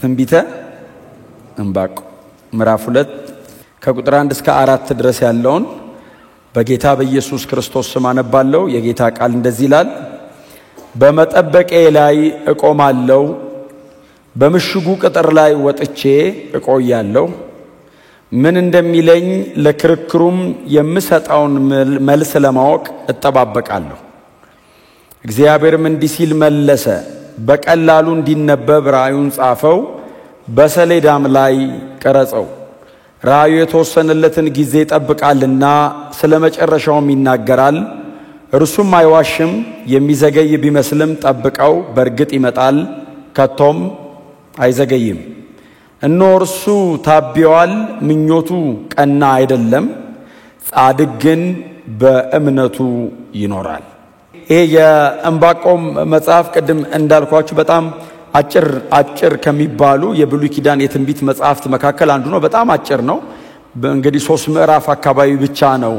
ትንቢተ ዕንባቆም ምዕራፍ 2 ከቁጥር 1 እስከ 4 ድረስ ያለውን በጌታ በኢየሱስ ክርስቶስ ስም አነባለሁ። የጌታ ቃል እንደዚህ ይላል። በመጠበቄ ላይ እቆማለሁ፣ በምሽጉ ቅጥር ላይ ወጥቼ እቆያለሁ። ምን እንደሚለኝ ለክርክሩም የምሰጣውን መልስ ለማወቅ እጠባበቃለሁ። እግዚአብሔርም እንዲህ ሲል መለሰ፣ በቀላሉ እንዲነበብ ራእዩን ጻፈው፣ በሰሌዳም ላይ ቀረጸው። ራእዩ የተወሰነለትን ጊዜ ይጠብቃልና ስለ መጨረሻውም ይናገራል። እርሱም አይዋሽም። የሚዘገይ ቢመስልም ጠብቀው፣ በእርግጥ ይመጣል፣ ከቶም አይዘገይም። እነሆ እርሱ ታብዮአል፣ ምኞቱ ቀና አይደለም፣ ጻድቅ ግን በእምነቱ ይኖራል። ይሄ የዕንባቆም መጽሐፍ ቅድም እንዳልኳችሁ በጣም አጭር ከሚባሉ የብሉይ ኪዳን የትንቢት መጽሐፍት መካከል አንዱ ነው። በጣም አጭር ነው። እንግዲህ 3 ምዕራፍ አካባቢ ብቻ ነው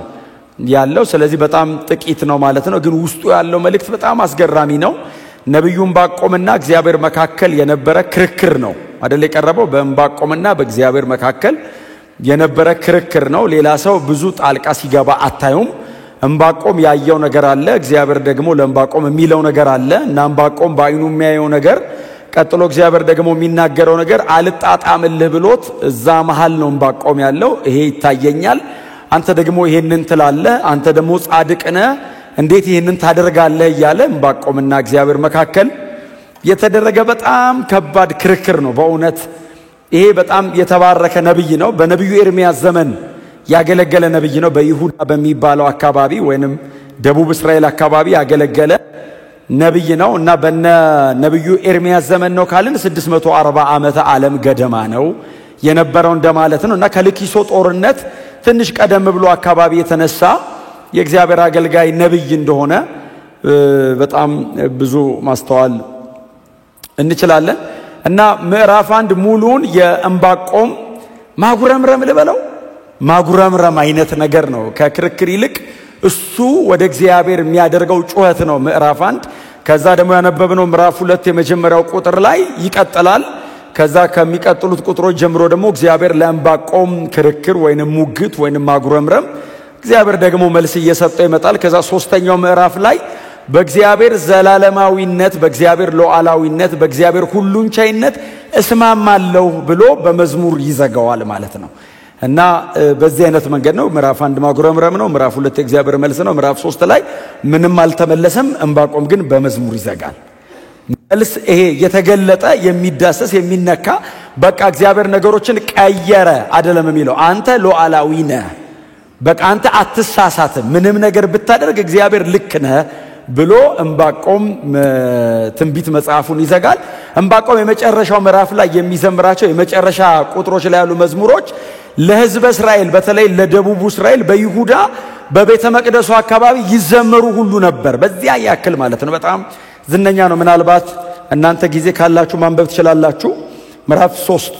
ያለው። ስለዚህ በጣም ጥቂት ነው ማለት ነው። ግን ውስጡ ያለው መልእክት በጣም አስገራሚ ነው። ነብዩ ዕንባቆምና እግዚአብሔር መካከል የነበረ ክርክር ነው አይደል? የቀረበው በዕንባቆምና በእግዚአብሔር መካከል የነበረ ክርክር ነው። ሌላ ሰው ብዙ ጣልቃ ሲገባ አታዩም። ዕንባቆም ያየው ነገር አለ፣ እግዚአብሔር ደግሞ ለዕንባቆም የሚለው ነገር አለ እና ዕንባቆም በአይኑ የሚያየው ነገር ቀጥሎ እግዚአብሔር ደግሞ የሚናገረው ነገር አልጣጣምልህ ብሎት እዛ መሃል ነው ዕንባቆም ያለው። ይሄ ይታየኛል፣ አንተ ደግሞ ይሄንን ትላለህ፣ አንተ ደግሞ ጻድቅ ነህ፣ እንዴት ይሄንን ታደርጋለህ እያለ ዕንባቆምና እግዚአብሔር መካከል የተደረገ በጣም ከባድ ክርክር ነው። በእውነት ይሄ በጣም የተባረከ ነብይ ነው። በነብዩ ኤርሚያስ ዘመን ያገለገለ ነብይ ነው። በይሁዳ በሚባለው አካባቢ ወይንም ደቡብ እስራኤል አካባቢ ያገለገለ ነብይ ነው እና በነብዩ ኤርሚያስ ዘመን ነው ካልን 640 ዓመተ ዓለም ገደማ ነው የነበረው እንደማለት ነው እና ከልኪሶ ጦርነት ትንሽ ቀደም ብሎ አካባቢ የተነሳ የእግዚአብሔር አገልጋይ ነብይ እንደሆነ በጣም ብዙ ማስተዋል እንችላለን። እና ምዕራፍ 1 ሙሉን የዕንባቆም ማጉረምረም ልበለው ማጉረምረም አይነት ነገር ነው። ከክርክር ይልቅ እሱ ወደ እግዚአብሔር የሚያደርገው ጩኸት ነው ምዕራፍ 1። ከዛ ደግሞ ያነበብነው ምዕራፍ 2 የመጀመሪያው ቁጥር ላይ ይቀጥላል። ከዛ ከሚቀጥሉት ቁጥሮች ጀምሮ ደግሞ እግዚአብሔር ለዕንባቆም ክርክር ወይንም ሙግት ወይንም ማጉረምረም እግዚአብሔር ደግሞ መልስ እየሰጠው ይመጣል። ከዛ 3ኛው ምዕራፍ ላይ በእግዚአብሔር ዘላለማዊነት፣ በእግዚአብሔር ሉዓላዊነት፣ በእግዚአብሔር ሁሉን ቻይነት እስማማለሁ ብሎ በመዝሙር ይዘጋዋል ማለት ነው። እና በዚህ አይነት መንገድ ነው ምዕራፍ 1 ማጉረምረም ነው፣ ምዕራፍ 2 የእግዚአብሔር መልስ ነው፣ ምዕራፍ 3 ላይ ምንም አልተመለሰም። ዕንባቆም ግን በመዝሙር ይዘጋል። መልስ ይሄ የተገለጠ የሚዳሰስ የሚነካ በቃ እግዚአብሔር ነገሮችን ቀየረ አይደለም የሚለው። አንተ ሉዓላዊ ነህ፣ በቃ አንተ አትሳሳትም፣ ምንም ነገር ብታደርግ እግዚአብሔር ልክ ነህ ብሎ ዕንባቆም ትንቢት መጽሐፉን ይዘጋል። ዕንባቆም የመጨረሻው ምዕራፍ ላይ የሚዘምራቸው የመጨረሻ ቁጥሮች ላይ ያሉ መዝሙሮች ለሕዝበ እስራኤል በተለይ ለደቡቡ እስራኤል በይሁዳ በቤተ መቅደሱ አካባቢ ይዘመሩ ሁሉ ነበር። በዚያ ያክል ማለት ነው። በጣም ዝነኛ ነው። ምናልባት እናንተ ጊዜ ካላችሁ ማንበብ ትችላላችሁ። ምዕራፍ 3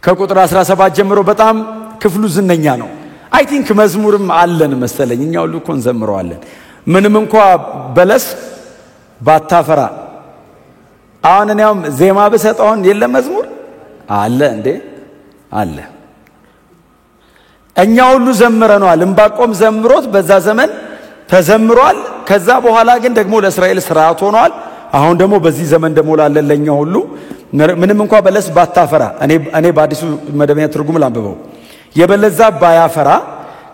ከቁጥር 17 ጀምሮ በጣም ክፍሉ ዝነኛ ነው። አይ ቲንክ መዝሙርም አለን መሰለኝ፣ እኛ ሁሉ እኮ እንዘምረዋለን። ምንም እንኳን በለስ ባታፈራ አሁን እኔም ዜማ ብሰጠውን የለም መዝሙር አለ እንዴ? አለ። እኛ ሁሉ ዘምረናል። ዕንባቆም ዘምሮት በዛ ዘመን ተዘምሯል። ከዛ በኋላ ግን ደግሞ ለእስራኤል ሥርዓት ሆኗል። አሁን ደግሞ በዚህ ዘመን ደግሞ ላለኛ ሁሉ ምንም እንኳን በለስ ባታፈራ እኔ በአዲሱ መደበኛ ትርጉም ላንብበው። የበለስ ዛፍ ባያፈራ፣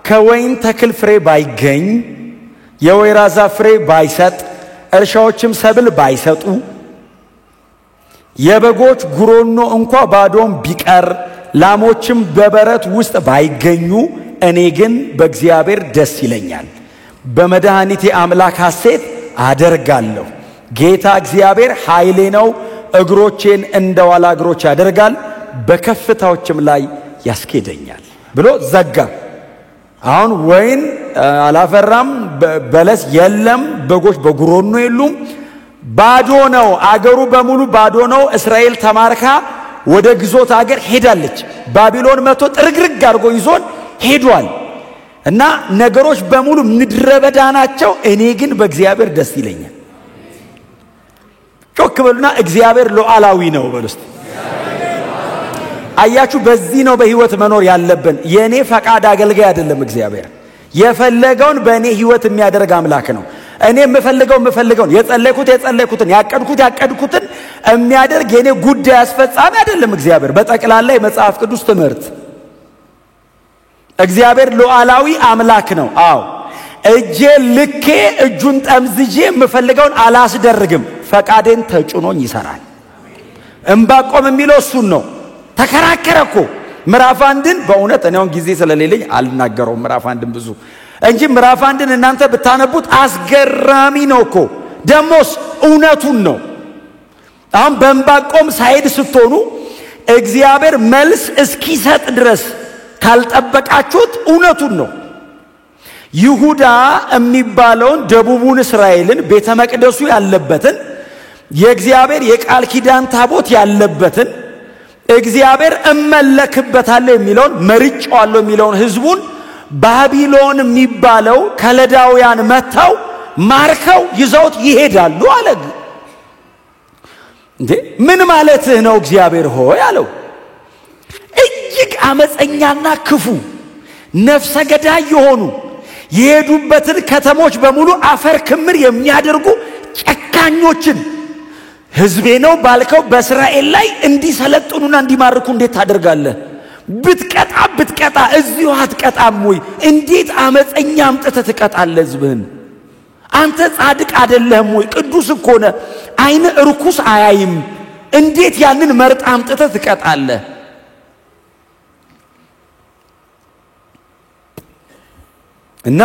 ከወይን ተክል ፍሬ ባይገኝ፣ የወይራ ዛፍ ፍሬ ባይሰጥ፣ እርሻዎችም ሰብል ባይሰጡ፣ የበጎች ጉሮኖ እንኳን ባዶም ቢቀር፣ ላሞችም በበረት ውስጥ ባይገኙ፣ እኔ ግን በእግዚአብሔር ደስ ይለኛል፣ በመድኃኒቴ አምላክ ሐሴት አደርጋለሁ። ጌታ እግዚአብሔር ኃይሌ ነው፣ እግሮቼን እንደ ዋላ እግሮች ያደርጋል፣ በከፍታዎችም ላይ ያስኬደኛል ብሎ ዘጋ። አሁን ወይን አላፈራም፣ በለስ የለም፣ በጎች በጉሮኖ የሉም፣ ባዶ ነው። አገሩ በሙሉ ባዶ ነው። እስራኤል ተማርካ ወደ ግዞት አገር ሄዳለች። ባቢሎን መጥቶ ጥርግርግ አድርጎ ይዞን ሄዷል እና ነገሮች በሙሉ ምድረ በዳ ናቸው። እኔ ግን በእግዚአብሔር ደስ ይለኛል። ጮክ በሉና እግዚአብሔር ሉዓላዊ ነው በሉ እስቲ። አያችሁ በዚህ ነው በህይወት መኖር ያለብን የኔ ፈቃድ አገልጋይ አይደለም እግዚአብሔር የፈለገውን በእኔ ህይወት የሚያደርግ አምላክ ነው እኔ የምፈልገውን የጸለይኩትን ያቀድኩትን የሚያደርግ የኔ ጉዳይ አስፈጻሚ አይደለም እግዚአብሔር በጠቅላላ የመጽሐፍ ቅዱስ ትምህርት እግዚአብሔር ሉዓላዊ አምላክ ነው አዎ እጄ ልኬ እጁን ጠምዝጄ የምፈልገውን አላስደርግም ፈቃዴን ተጭኖኝ ይሰራል ዕንባቆም የሚለው እሱን ነው ተከራከረኮ ምዕራፍ 1ን በእውነት እኔውን ጊዜ ስለሌለኝ አልናገረውም ምዕራፍ 1ን ብዙ እንጂ ምዕራፍ 1ን እናንተ ብታነቡት አስገራሚ ነውኮ ደሞስ እውነቱን ነው አሁን በዕንባቆም ሳይድ ስትሆኑ እግዚአብሔር መልስ እስኪሰጥ ድረስ ካልጠበቃችሁት እውነቱን ነው ይሁዳ የሚባለውን ደቡቡን እስራኤልን ቤተ መቅደሱ ያለበትን የእግዚአብሔር የቃል ኪዳን ታቦት ያለበትን እግዚአብሔር እመለክበታለሁ የሚለውን መርጫዋለሁ የሚለውን ህዝቡን ባቢሎን የሚባለው ከለዳውያን መተው ማርከው ይዘውት ይሄዳሉ አለ እንዴ ምን ማለትህ ነው እግዚአብሔር ሆይ አለው እጅግ አመፀኛና ክፉ ነፍሰ ገዳይ የሆኑ የሄዱበትን ከተሞች በሙሉ አፈር ክምር የሚያደርጉ ጨካኞችን ህዝቤ ነው ባልከው በእስራኤል ላይ እንዲሰለጥኑና እንዲማርኩ እንዴት ታደርጋለህ ብትቀጣ እዚሁ አትቀጣም ወይ እንዴት አመፀኛ አምጥተህ ትቀጣለህ ህዝብህን አንተ ጻድቅ አይደለህም ወይ ቅዱስ እኮ ነህ አይነ ርኩስ አያይም እንዴት ያንን መርጥ አምጥተህ ትቀጣለህ እና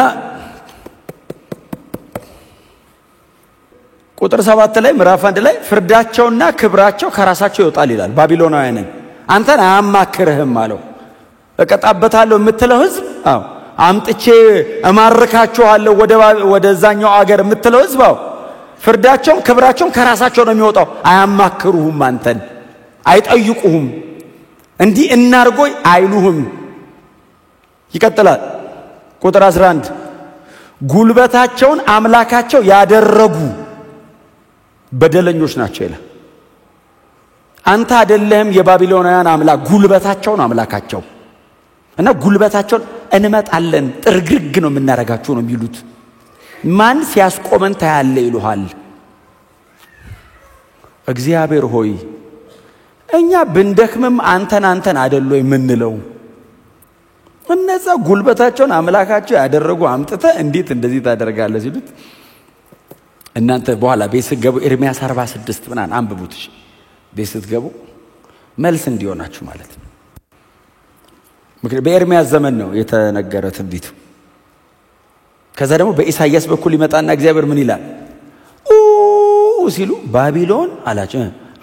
ቁጥር 7 ላይ ምዕራፍ 1 ላይ ፍርዳቸውና ክብራቸው ከራሳቸው ይወጣል ይላል ባቢሎናውያንን አንተን አያማክርህም አለው እቀጣበታለሁ የምትለው ህዝብ አዎ አምጥቼ እማርካቸዋለሁ ወደዛኛው አገር የምትለው ህዝብ አዎ ፍርዳቸው ክብራቸው ከራሳቸው ነው የሚወጣው አያማክሩህም አንተን አይጠይቁህም እንዲህ እናርጎይ አይሉህም ይቀጥላል ቁጥር 11 ጉልበታቸውን አምላካቸው ያደረጉ በደለኞች ናቸው ይላል አንተ አይደለህም የባቢሎናውያን አምላክ ጉልበታቸውን አምላካቸው እና ጉልበታቸውን እንመጣለን ጥርግርግ ነው የምናረጋቸው ነው የሚሉት ማን ሲያስቆመን ታያለ ይሉሃል እግዚአብሔር ሆይ እኛ ብንደክምም አንተን አይደል የምንለው እነዛ ጉልበታቸውን አምላካቸው ያደረጉ አምጥተ እንዴት እንደዚህ ታደርጋለህ ሲሉት እናንተ በኋላ ቤስገቡ ኤርሚያስ 46 ምናን አንብቡት ቤስገቡ መልስ እንዲሆናችሁ ማለት ነው ምክንያቱም በኤርሚያስ ዘመን ነው የተነገረ ትንቢቱ ከዛ ደግሞ በኢሳይያስ በኩል ይመጣና እግዚአብሔር ምን ይላል ሲሉ ባቢሎን አላቸው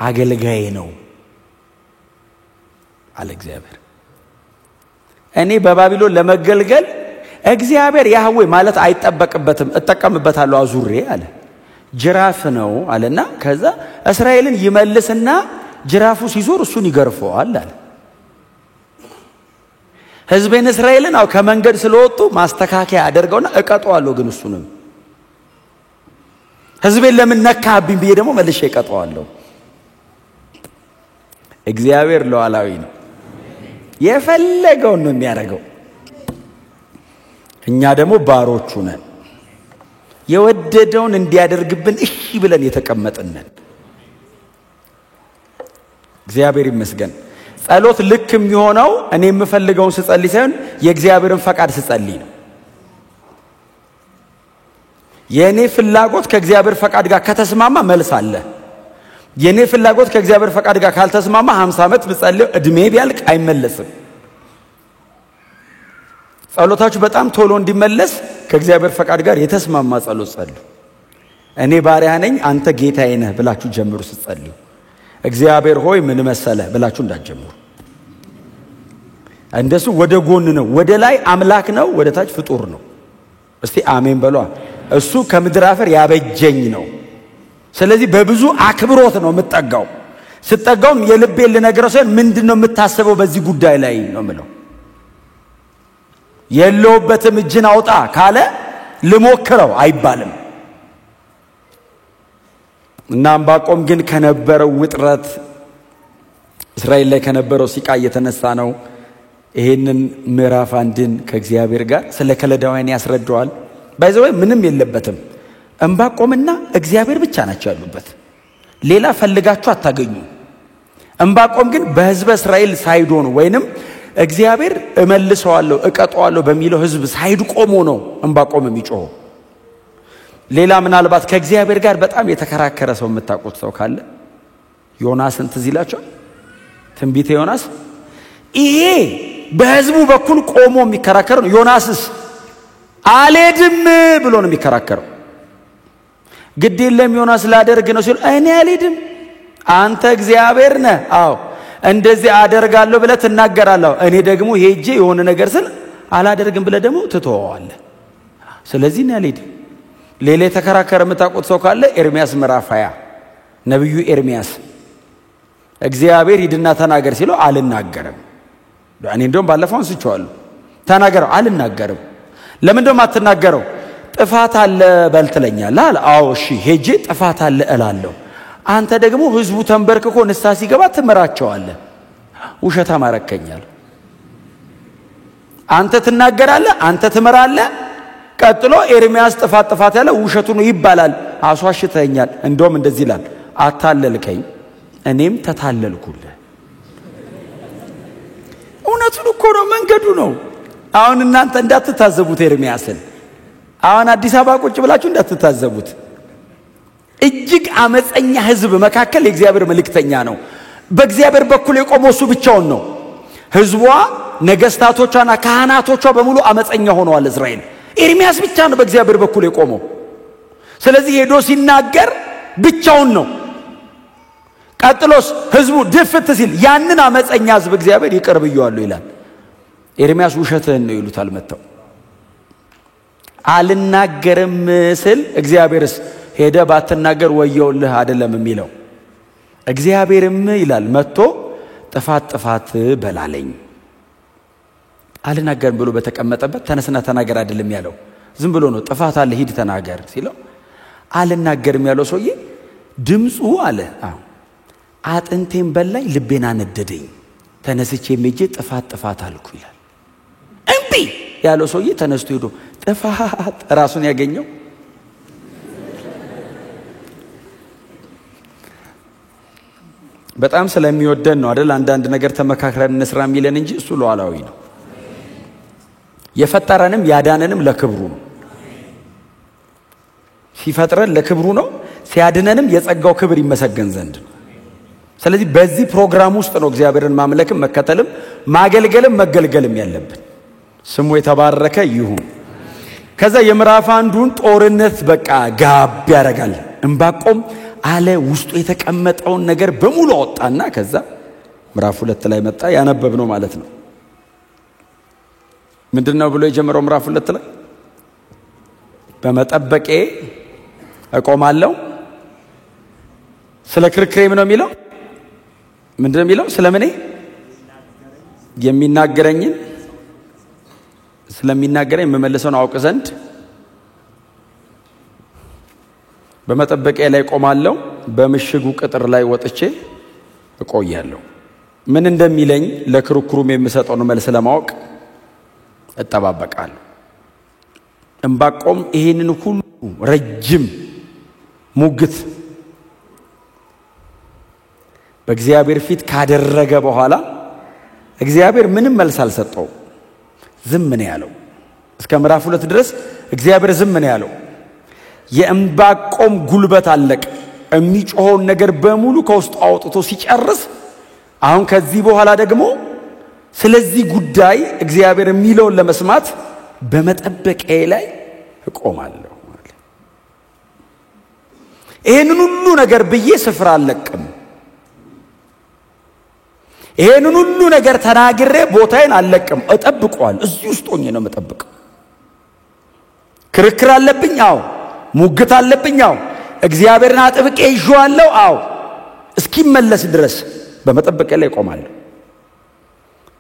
አገልጋዬ ነው አለ እግዚአብሔር እኔ በባቢሎን ለመገልገል እግዚአብሔር ያህዌ ማለት አይጠበቅበትም እጠቀምበታለሁ አዙሬ አለ ጅራፍ ነው አለና ከዛ እስራኤልን ይመልስና ጅራፉ ሲዞር እሱን ይገርፈዋል አለ ህዝቤን እስራኤልን አው ከመንገድ ስለወጡ ማስተካከያ አደርገውና እቀጣዋለሁ ግን እሱንም ህዝቤን ለምን ነካብኝ ብዬ ደግሞ መልሼ እቀጣዋለሁ እግዚአብሔር ሉዓላዊ ነው የፈለገውን ነው የሚያደርገው እኛ ደግሞ ባሮቹ ነን የወደደውን እንዲያደርግብን እሺ ብለን የተቀመጥነን እግዚአብሔር ይመስገን ጸሎት ልክ የሚሆነው እኔ የምፈልገውን ስጸልይ ሳይሆን የእግዚአብሔርን ፈቃድ ስጸልይ ነው የኔ ፍላጎት ከእግዚአብሔር ፈቃድ ጋር ከተስማማ መልስ አለ የኔ ፍላጎት ከእግዚአብሔር ፈቃድ ጋር ካልተስማማ 50 ዓመት ብጸልይ እድሜ ቢያልቅ አይመለስም ጸሎታችሁ በጣም ቶሎ እንዲመለስ ከእግዚአብሔር ፈቃድ ጋር የተስማማ ጸሎት ጸልዩ እኔ ባሪያ ነኝ አንተ ጌታዬ ነህ ብላችሁ ጀምሩ ስትጸልዩ እግዚአብሔር ሆይ ምን መሰለህ ብላችሁ እንዳትጀምሩ እንደሱ ወደ ጎን ነው ወደ ላይ አምላክ ነው ወደ ታች ፍጡር ነው እስቲ አሜን በሏ እሱ ከምድር አፈር ያበጀኝ ነው ስለዚህ በብዙ አክብሮት ነው የምትጠጋው ስትጠጋው የልቤን ልነግረው ሰን ምንድነው የምታስበው በዚህ ጉዳይ ላይ ነው ምለው የለውበትም እጅን አውጣ ካለ ልሞክረው አይባልም እና ዕንባቆም ግን ከነበረው ውጥረት እስራኤል ላይ ከነበረው ሲቃ የተነሳ ነው ይሄንን ምዕራፍ አንድን ከእግዚአብሔር ጋር ስለ ከለዳውያን ያስረዳዋል። ባይዘው ምንም የለበትም። ዕንባቆምና እግዚአብሔር ብቻ ናቸው ያሉበት። ሌላ ፈልጋችሁ አታገኙ። ዕንባቆም ግን በሕዝበ እስራኤል ሳይድ ሆኖ ወይንም እግዚአብሔር እመልሰዋለሁ እቀጣዋለሁ በሚለው ሕዝብ ሳይድ ቆሞ ነው ዕንባቆም የሚጮኸው። ሌላ ምናልባት ከእግዚአብሔር ጋር በጣም የተከራከረ ሰው የምታውቁት ሰው ካለ ዮናስን ትዝ ይላችኋል። ትንቢተ ዮናስ ይሄ በሕዝቡ በኩል ቆሞ የሚከራከረው ነው። ዮናስስ አልሄድም ብሎ ነው የሚከራከረው። ግድ የለም ዮናስ ላደርግ ነው ሲል እኔ አልሄድም፣ አንተ እግዚአብሔር ነህ፣ አዎ እንደዚህ አደርጋለሁ ብለህ ትናገራለህ፣ እኔ ደግሞ ሄጄ የሆነ ነገር ስል አላደርግም ብለህ ደግሞ ትተዋለህ። ስለዚህ እኔ አልሄድም። ሌላ የተከራከረ የምታውቁት ሰው ካለ ኤርሚያስ ምዕራፍ 20 ነብዩ ኤርሚያስ እግዚአብሔር ሂድና ተናገር ሲለው አልናገርም። እኔ እንደውም ባለፈው አንስቼዋለሁ። ተናገረው አልናገርም። ለምን እንደውም አትናገረው? ጥፋት አለ በል ትለኛለህ አለ። አዎ እሺ ሄጄ ጥፋት አለ እላለሁ። አንተ ደግሞ ህዝቡ ተንበርክኮ ንስሐ ሲገባ ትመራቸዋለህ። ውሸታም አረከኛል። አንተ ትናገራለህ፣ አንተ ትመራለህ። ቀጥሎ ኤርሚያስ ጥፋት ያለ ውሸቱ ነው ይባላል። አስዋሽተኛል። እንደውም እንደዚህ ይላል፣ አታለልከኝ እኔም ተታለልኩልህ። እውነቱን እኮ ነው፣ መንገዱ ነው። አሁን እናንተ እንዳትታዘቡት ኤርሚያስን አሁን አዲስ አበባ ቁጭ ብላችሁ እንዳትታዘቡት። እጅግ አመፀኛ ህዝብ መካከል የእግዚአብሔር መልእክተኛ ነው። በእግዚአብሔር በኩል የቆመው እሱ ብቻውን ነው። ህዝቧ ነገስታቶቿና ካህናቶቿ በሙሉ አመፀኛ ሆነዋል እስራኤል። ኤርሚያስ ብቻ ነው በእግዚአብሔር በኩል የቆመው። ስለዚህ ሄዶ ሲናገር ብቻውን ነው። ቀጥሎስ ህዝቡ ድፍት ሲል ያንን አመፀኛ ህዝብ እግዚአብሔር ይቅር ብየዋለሁ ይላል። ኤርሚያስ ውሸትህን ነው ይሉታል መተው። አልናገርም ስል እግዚአብሔርስ ሄደ ባትናገር ወየውልህ አይደለም የሚለው። እግዚአብሔርም ይላል መጥቶ ጥፋት በላለኝ። አልናገርም ብሎ በተቀመጠበት ተነስና ተናገር አይደለም ያለው። ዝም ብሎ ነው ጥፋት አለ ሂድ ተናገር ሲለው አልናገርም ያለው ሰውዬ ድምፁ አለ አጥንቴን በላይ ልቤን አነደደኝ፣ ተነስቼ ሜጄ ጥፋት አልኩ ይላል። እምቢ ያለው ሰውዬ ተነስቶ ሄዶ ጥፋት ራሱን ያገኘው። በጣም ስለሚወደን ነው አይደል? አንዳንድ ነገር ተመካክረን እንስራ የሚለን እንጂ እሱ ሉዓላዊ ነው። የፈጠረንም ያዳነንም ለክብሩ ነው። ሲፈጥረን ለክብሩ ነው፣ ሲያድነንም የጸጋው ክብር ይመሰገን ዘንድ ነው። ስለዚህ በዚህ ፕሮግራም ውስጥ ነው እግዚአብሔርን ማምለክም መከተልም ማገልገልም መገልገልም ያለብን። ስሙ የተባረከ ይሁን። ከዛ የምዕራፍ አንዱን ጦርነት በቃ ጋብ ያደርጋል። ዕንባቆም አለ ውስጡ የተቀመጠውን ነገር በሙሉ አወጣና ከዛ ምዕራፍ 2 ላይ መጣ። ያነበብነው ማለት ነው። ምንድነው ብሎ የጀመረው ምዕራፍ 2 ላይ በመጠበቄ እቆማለሁ። ስለ ክርክሬም ነው የሚለው። ምንድነው የሚለው? ስለምን የሚናገረኝን ስለሚናገረኝ መመለሰውን አውቅ ዘንድ በመጠበቄ ላይ ቆማለሁ፣ በምሽጉ ቅጥር ላይ ወጥቼ እቆያለሁ። ምን እንደሚለኝ ለክርክሩም የምሰጠውን መልስ ለማወቅ እጠባበቃለሁ። ዕንባቆም ይሄንን ሁሉ ረጅም ሙግት በእግዚአብሔር ፊት ካደረገ በኋላ እግዚአብሔር ምንም መልስ አልሰጠው። ዝም ነው ያለው። እስከ ምዕራፍ 2 ድረስ እግዚአብሔር ዝም ነው ያለው። የዕንባቆም ጉልበት አለቀ። የሚጮኸውን ነገር በሙሉ ከውስጡ አውጥቶ ሲጨርስ አሁን ከዚህ በኋላ ደግሞ ስለዚህ ጉዳይ እግዚአብሔር የሚለውን ለመስማት በመጠበቂያ ላይ እቆማለሁ። ይሄንን ሁሉ ነገር ብዬ ስፍራ አልለቅም። ይሄንን ሁሉ ነገር ተናግሬ ቦታዬን አልለቅም። እጠብቀዋለሁ። እዚህ ውስጥ ሆኜ ነው የምጠብቀው። ክርክር አለብኝ፣ አዎ። ሙግት አለብኝ፣ አዎ። እግዚአብሔርን አጥብቄ ይዤዋለሁ፣ አዎ። እስኪመለስ ድረስ በመጠበቂያ ላይ እቆማለሁ።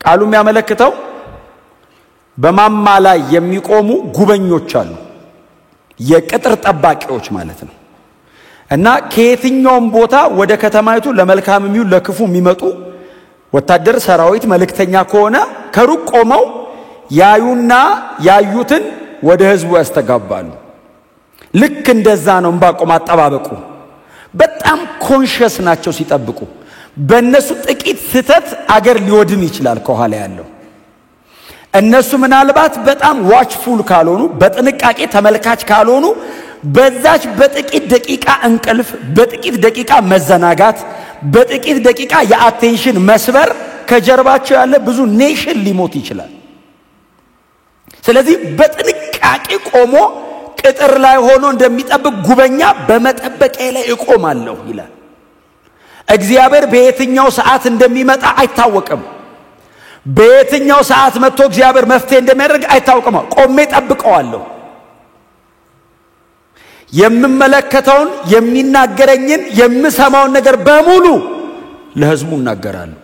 ቃሉ የሚያመለክተው በማማ ላይ የሚቆሙ ጉበኞች አሉ፣ የቅጥር ጠባቂዎች ማለት ነው። እና ከየትኛውም ቦታ ወደ ከተማይቱ ለመልካም የሚሆን ለክፉ የሚመጡ ወታደር ሰራዊት መልእክተኛ ከሆነ ከሩቅ ቆመው ያዩና ያዩትን ወደ ህዝቡ ያስተጋባሉ። ልክ እንደዛ ነው ዕንባቆም አጠባበቁ። በጣም ኮንሺየስ ናቸው ሲጠብቁ። በእነሱ ጥቂት ስህተት አገር ሊወድም ይችላል ከኋላ ያለው። እነሱ ምናልባት በጣም ዋችፉል ካልሆኑ በጥንቃቄ ተመልካች ካልሆኑ በዛች በጥቂት ደቂቃ እንቅልፍ፣ በጥቂት ደቂቃ መዘናጋት፣ በጥቂት ደቂቃ የአቴንሽን መስበር ከጀርባቸው ያለ ብዙ ኔሽን ሊሞት ይችላል። ስለዚህ በጥንቃቄ ቆሞ ቅጥር ላይ ሆኖ እንደሚጠብቅ ጉበኛ በመጠበቂያ ላይ እቆማለሁ ይላል። እግዚአብሔር በየትኛው ሰዓት እንደሚመጣ አይታወቅም። በየትኛው ሰዓት መጥቶ እግዚአብሔር መፍትሄ እንደሚያደርግ አይታወቅም። ቆሜ ጠብቀዋለሁ። የምመለከተውን የሚናገረኝን የምሰማውን ነገር በሙሉ ለህዝቡ እናገራለሁ።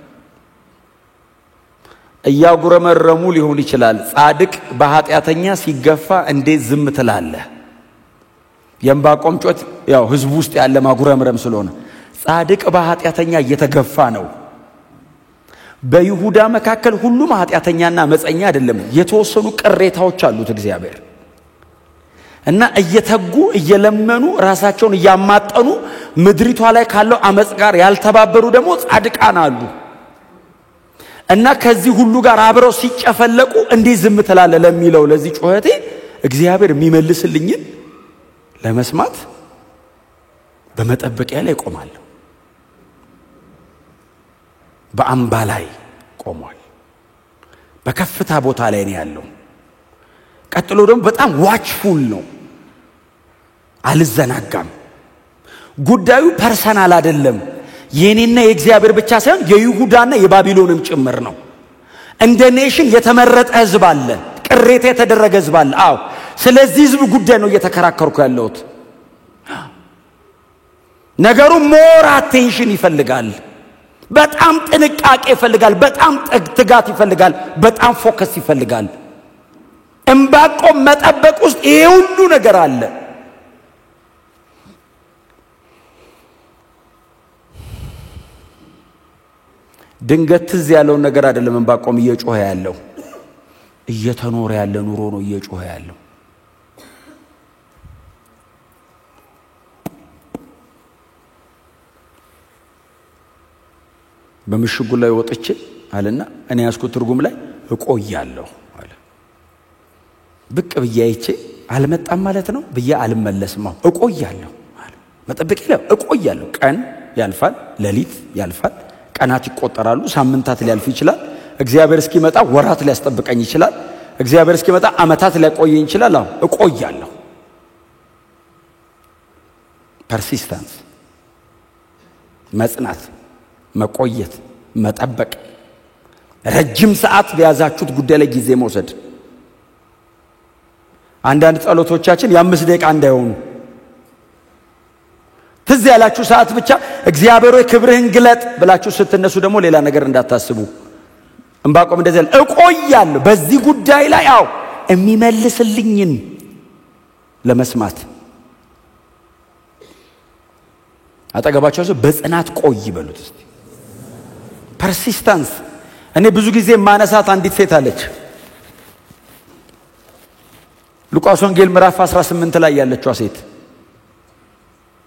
እያጉረመረሙ ሊሆን ይችላል። ጻድቅ በኃጢአተኛ ሲገፋ እንዴት ዝም ትላለህ? የዕንባቆም ጮት ያው ህዝቡ ውስጥ ያለ ማጉረምረም ስለሆነ ጻድቅ በኃጢአተኛ እየተገፋ ነው። በይሁዳ መካከል ሁሉም ኃጢአተኛና መጸኛ አይደለም። የተወሰኑ ቅሬታዎች አሉት እግዚአብሔር እና እየተጉ እየለመኑ ራሳቸውን እያማጠኑ ምድሪቷ ላይ ካለው አመጽ ጋር ያልተባበሩ ደግሞ ጻድቃን አሉ። እና ከዚህ ሁሉ ጋር አብረው ሲጨፈለቁ እንዴት ዝም ትላለህ ለሚለው ለዚህ ጮህቴ እግዚአብሔር የሚመልስልኝን ለመስማት በመጠበቂያ ላይ ቆማለሁ። በአምባ ላይ ቆሟል። በከፍታ ቦታ ላይ ነው ያለው። ቀጥሎ ደግሞ በጣም ዋችፉል ነው። አልዘናጋም። ጉዳዩ ፐርሰናል አይደለም። የኔና የእግዚአብሔር ብቻ ሳይሆን የይሁዳና የባቢሎንም ጭምር ነው። እንደ ኔሽን የተመረጠ ህዝብ አለ፣ ቅሬታ የተደረገ ህዝብ አለ። አዎ ስለዚህ ህዝብ ጉዳይ ነው እየተከራከርኩ ያለሁት። ነገሩ ሞር አቴንሽን ይፈልጋል። በጣም ጥንቃቄ ይፈልጋል። በጣም ትጋት ይፈልጋል። በጣም ፎከስ ይፈልጋል። ዕንባቆም መጠበቅ ውስጥ ይሄ ሁሉ ነገር አለ። ድንገት ትዝ ያለው ነገር አይደለም። ዕንባቆም እየጮኸ ያለው እየተኖረ ያለ ኑሮ ነው እየጮኸ ያለው። በምሽጉ ላይ ወጥቼ አለና እኔ ያስኩት ትርጉም ላይ እቆያለሁ አለ። ብቅ ብያይቼ አልመጣም ማለት ነው ብያ አልመለስም። እቆያለሁ አለ። መጠበቅ ይላል እቆያለሁ። ቀን ያልፋል፣ ሌሊት ያልፋል፣ ቀናት ይቆጠራሉ፣ ሳምንታት ሊያልፍ ይችላል። እግዚአብሔር እስኪመጣ ወራት ሊያስጠብቀኝ ይችላል። እግዚአብሔር እስኪመጣ አመታት ሊያቆየኝ ይችላል። አዎ እቆያለሁ። ፐርሲስተንስ፣ መጽናት፣ መቆየት፣ መጠበቅ፣ ረጅም ሰዓት በያዛችሁት ጉዳይ ላይ ጊዜ መውሰድ። አንዳንድ ጸሎቶቻችን የ5 ደቂቃ እንዳይሆኑ ትዝ ያላችሁ ሰዓት ብቻ እግዚአብሔር ሆይ ክብርህን ግለጥ ብላችሁ ስትነሱ ደግሞ ሌላ ነገር እንዳታስቡ። ዕንባቆም እንደዚህ ያለ እቆያለሁ በዚህ ጉዳይ ላይ አው የሚመልስልኝን ለመስማት። አጠገባቸው ሰው በጽናት ቆይ በሉት እስቲ። ፐርሲስተንስ። እኔ ብዙ ጊዜ ማነሳት አንዲት ሴት አለች። ሉቃስ ወንጌል ምዕራፍ 18 ላይ ያለችው ሴት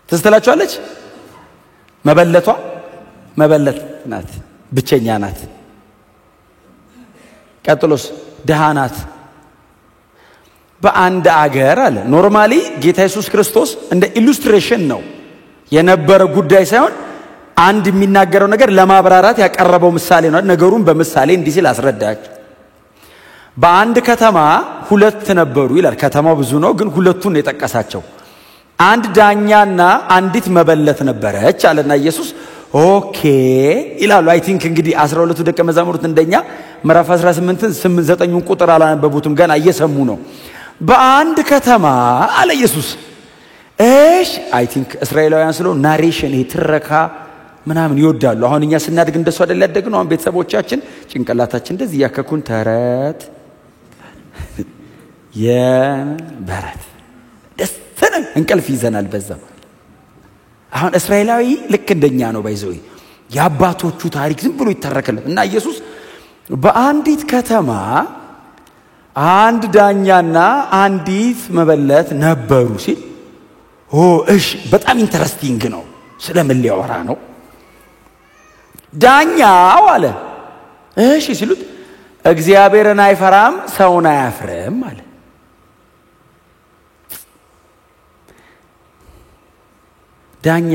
ትስተላችኋለች። መበለት ናት፣ ብቸኛ ናት። ቀጥሎስ ድሃ ናት። በአንድ አገር አለ ኖርማሊ ጌታ ኢየሱስ ክርስቶስ እንደ ኢሉስትሬሽን ነው የነበረ ጉዳይ ሳይሆን አንድ የሚናገረው ነገር ለማብራራት ያቀረበው ምሳሌ ነው። ነገሩን በምሳሌ እንዲህ ሲል አስረዳቸው። በአንድ ከተማ 2 ነበሩ ይላል። ከተማው ብዙ ነው ግን ሁለቱን የጠቀሳቸው። አንድ ዳኛና አንዲት መበለት ነበረች አለና ኢየሱስ ኦኬ ይላሉ። አይ ቲንክ እንግዲህ 12 ደቀ መዛሙርት እንደኛ ምዕራፍ 18 8-9 ቁጥር አላነበቡትም ገና እየሰሙ ነው። በአንድ ከተማ አለ ኢየሱስ። እሺ አይ ቲንክ እስራኤላውያን ስለው ናሬሽን ትረካ ምናምን ይወዳሉ። አሁን እኛ ስናድግ እንደሱ አይደል ያደግነው። አሁን ቤተሰቦቻችን ጭንቅላታችን እንደዚህ ያከኩን ተረት የበረት ደስተን እንቅልፍ ይዘናል በዛ። አሁን እስራኤላዊ ልክ እንደኛ ነው ባይዘው የአባቶቹ ታሪክ ዝም ብሎ ይተረከለት እና ኢየሱስ በአንዲት ከተማ አንድ ዳኛና አንዲት መበለት ነበሩ ሲል እሺ በጣም ኢንተረስቲንግ ነው። ስለምን ሊያወራ ነው? ዳኛው አለ እሺ ሲሉት እግዚአብሔርን አይፈራም ሰውን አያፍርም አለ። ዳኛ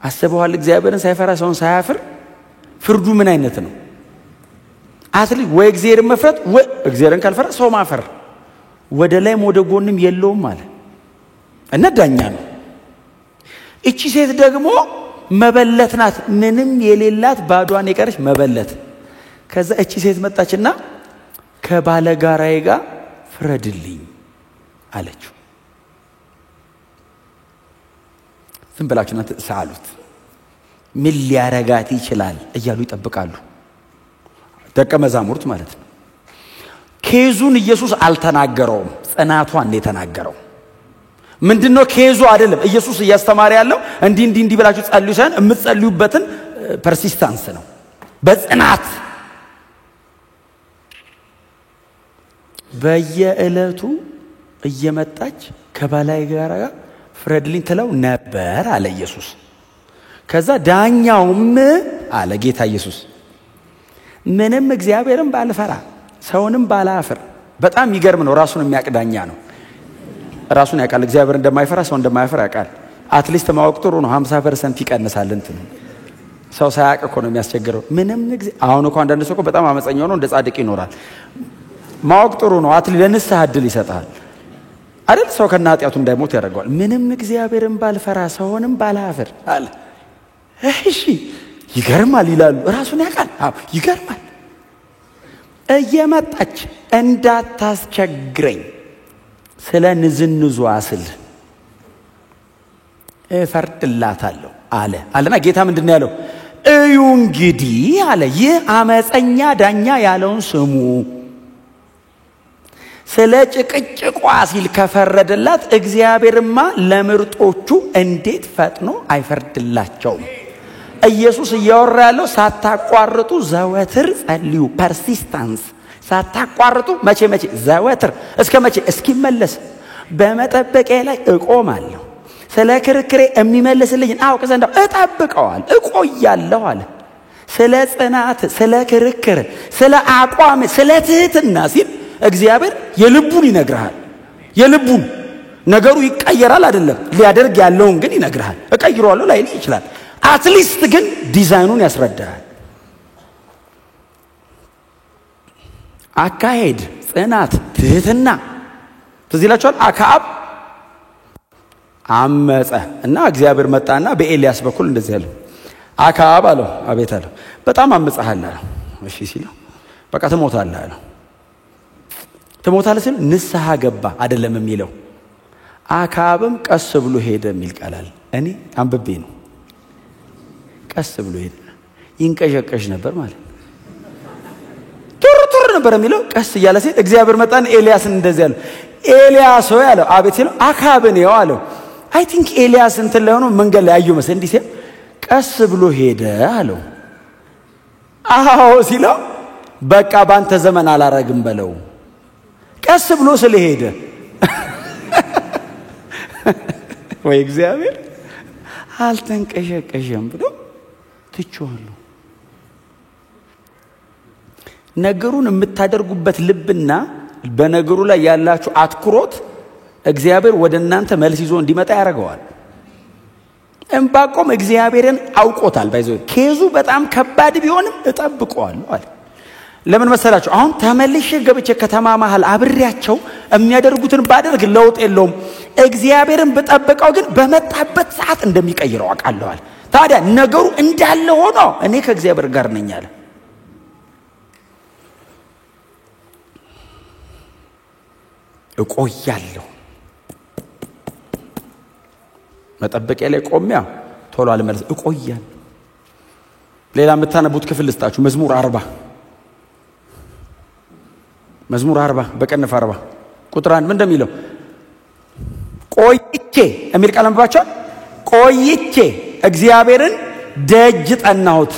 አስበዋል? እግዚአብሔርን ሳይፈራ ሰውን ሳያፍር ፍርዱ ምን አይነት ነው? አትሊ ወይ እግዚአብሔርን መፍራት ወይ እግዚአብሔርን ካልፈራ ሰው ማፈር ወደ ላይም ወደ ጎንም የለውም አለ እና ዳኛ ነው። እቺ ሴት ደግሞ መበለት ናት፣ ምንም የሌላት ባዷን የቀረች መበለት። ከዛ እቺ ሴት መጣችና ከባለጋራዬ ጋር ፍረድልኝ አለችው። ዝም ብላችሁ እናንተ ሳሉት ምን ሊያረጋት ይችላል እያሉ ይጠብቃሉ ደቀ መዛሙርት ማለት ነው። ኬዙን ኢየሱስ አልተናገረውም፣ ጽናቷን ነው የተናገረው። ምንድነው ኬዙ አይደለም ኢየሱስ እያስተማረ ያለው እንዲህ ብላችሁ ጸልዩ ሳይሆን የምትጸልዩበትን ፐርሲስታንስ ነው፣ በጽናት በየዕለቱ እየመጣች ከባላይ ጋር ፍረድልኝ ትለው ነበር አለ ኢየሱስ። ከዛ ዳኛውም አለ ጌታ ኢየሱስ ምንም እግዚአብሔርን ባልፈራ ሰውንም ባላፍር። በጣም ይገርም ነው። ራሱን የሚያቅዳኛ ነው። ራሱን ያውቃል። እግዚአብሔር እንደማይፈራ ሰው እንደማይፈራ ያውቃል። አትሊስት ማወቅ ጥሩ ነው። 50% ይቀንሳል እንትን ሰው ሳያውቅ እኮ ነው የሚያስቸግረው። ምንም አሁን እኮ አንዳንድ ሰው እኮ በጣም አመፀኛ ሆኖ እንደ ጻድቅ ይኖራል። ማወቅ ጥሩ ነው። አትሊ ለንስሐ ዕድል ይሰጣል አይደል? ሰው ከናጢያቱ እንዳይሞት ያደርገዋል። ምንም እግዚአብሔርን ባልፈራ ሰውንም ባላፍር አለ። እሺ ይገርማል ይላሉ። ራሱን ያውቃል። ይገርማል። እየመጣች እንዳታስቸግረኝ ስለ ንዝንዟ ስል እፈርድላታለሁ አለና ጌታ ምንድነው ያለው? እዩ እንግዲህ አለ ይህ አመፀኛ ዳኛ ያለውን ስሙ። ስለ ጭቅጭቋ ሲል ከፈረደላት እግዚአብሔርማ ለምርጦቹ እንዴት ፈጥኖ አይፈርድላቸውም? ኢየሱስ እያወራ ያለው ሳታቋርጡ ዘወትር ጸልዩ፣ ፐርሲስታንስ ሳታቋርጡ መቼ ዘወትር እስከ መቼ? እስኪመለስ በመጠበቂያ ላይ እቆማለሁ፣ ስለ ክርክሬ የሚመልስልኝ አውቅ ዘንድ እጠብቀዋል፣ እቆያለሁ አለ። ስለ ጽናት፣ ስለ ክርክር፣ ስለ አቋም፣ ስለ ትህትና ሲል እግዚአብሔር የልቡን ይነግርሃል። የልቡን ነገሩ ይቀየራል አይደለም፣ ሊያደርግ ያለውን ግን ይነግርሃል። እቀይረዋለሁ ላይ ይችላል። አትሊስት ግን ዲዛይኑን ያስረዳል። አካሄድ፣ ጽናት፣ ትህትና ትዝ ይላችኋል። አክዓብ አመፀ እና እግዚአብሔር መጣና በኤልያስ በኩል እንደዚህ ያለው አክዓብ አለው አቤት አለው በጣም አመፀሃል አለው። እሺ ሲለው በቃ ትሞታለህ አለው። ትሞታለህ ሲል ንስሐ ገባ አይደለም የሚለው። አክዓብም ቀስ ብሎ ሄደ የሚል ቃል አለ። እኔ አንብቤ ነው። ቀስ ብሎ ሄደ። ይንቀሸቀሽ ነበር ማለት ቱር ነበር የሚለው። ቀስ እያለ ሲል እግዚአብሔር መጣን ኤልያስን እንደዚህ ያለው ኤልያስ ሆይ አለው። አቤት ሲለው አክዓብን ነው አለው። አይ ቲንክ ኤልያስ እንትን ላይ ሆኖ መንገድ ላይ አየው መሰለኝ። እንዲህ ሲል ቀስ ብሎ ሄደ አለው። አዎ ሲለው በቃ ባንተ ዘመን አላረግም በለው። ቀስ ብሎ ስለሄደ ወይ እግዚአብሔር አልተንቀሸቀሸም ብሎ ትቼዋለሁ። ነገሩን የምታደርጉበት ልብና በነገሩ ላይ ያላችሁ አትኩሮት እግዚአብሔር ወደ እናንተ መልስ ይዞ እንዲመጣ ያደርገዋል። ዕንባቆም እግዚአብሔርን አውቆታል። ባይዘው ኬዙ በጣም ከባድ ቢሆንም እጠብቀዋለሁ አለ። ለምን መሰላችሁ? አሁን ተመልሼ ገብቼ ከተማ መሃል አብሬያቸው የሚያደርጉትን ባደርግ ለውጥ የለውም። እግዚአብሔርን በጠበቀው ግን በመጣበት ሰዓት እንደሚቀይረው አውቃለሁ አለ። ታዲያ ነገሩ እንዳለ ሆኖ እኔ ከእግዚአብሔር ጋር ነኝ አለ። እቆያለሁ መጠበቂያ ላይ ቆሚያ ቶሎ አልመለስ እቆያለሁ። ሌላ የምታነቡት ክፍል ልስጣችሁ። መዝሙር 40 በቅንፍ 40 ቁጥር 1 ምን እንደሚለው ቆይቼ የሚል ቃል አንብባችኋል። ቆይቼ እግዚአብሔርን ደጅ ጠናሁት።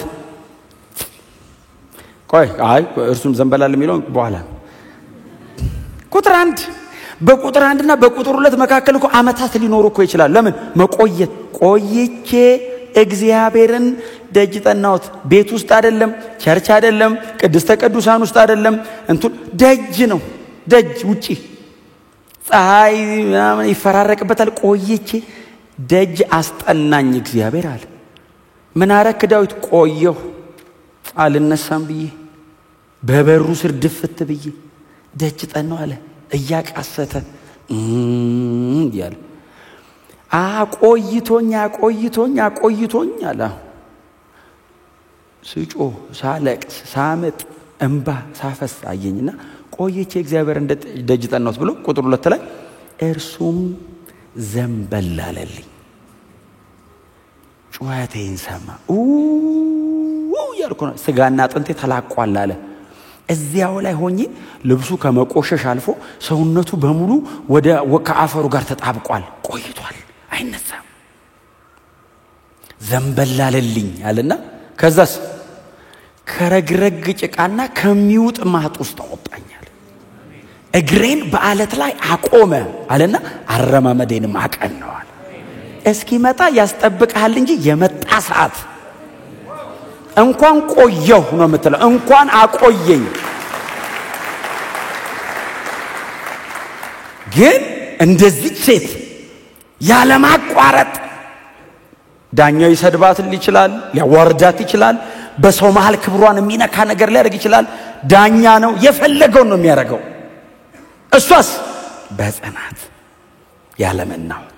ቆይ እርሱም ዘንበላል የሚለው በኋላ ቁጥር 1 በቁጥር 1 እና በቁጥር 2 መካከል እኮ አመታት ሊኖሩ እኮ ይችላል። ለምን መቆየት? ቆይቼ እግዚአብሔርን ደጅ ጠናሁት። ቤት ውስጥ አይደለም፣ ቸርች አይደለም፣ ቅድስተ ቅዱሳን ውስጥ አይደለም፣ ደጅ ነው። ደጅ ውጪ ፀሐይ ምናምን ይፈራረቅበታል። ቆይቼ ደጅ አስጠናኝ እግዚአብሔር አለ። ምን አረክ ዳዊት? ቆየሁ አልነሳም ብዬ በበሩ ስር ድፍት ብዬ ደጅ ጠናሁ አለ። እያቃሰተ ያለ አቆይቶኝ አለ። ስጮ ሳለቅስ ሳምጥ እንባ ሳፈስ አየኝና ቆይቼ እግዚአብሔር እንደ ደጅ ጠናሁት ብሎ ቁጥር 2 ላይ እርሱም ዘንበል አለልኝ፣ ጩኸቴን ሰማ። ያልኩ ነው ስጋና አጥንቴ ተላቋል አለ። እዚያው ላይ ሆኜ ልብሱ ከመቆሸሽ አልፎ ሰውነቱ በሙሉ ወደ ከአፈሩ ጋር ተጣብቋል። ቆይቷል፣ አይነሳም። ዘንበል አለልኝ አለና ከዛስ ከረግረግ ጭቃና ከሚውጥ ማጥ ውስጥ አወጣኛል። እግሬን በአለት ላይ አቆመ አለና አረማመዴንም አቀናዋል። እስኪመጣ ያስጠብቃል እንጂ የመጣ ሰዓት እንኳን ቆየሁ ነው የምትለው፣ እንኳን አቆየኝ። ግን እንደዚህ ሴት ያለማቋረጥ ዳኛው ይሰድባት ይችላል፣ ሊያዋርዳት ይችላል፣ በሰው መሃል ክብሯን የሚነካ ነገር ሊያደርግ ይችላል። ዳኛ ነው፣ የፈለገውን ነው የሚያደርገው። እሷስ በጽናት ያለመናወጥ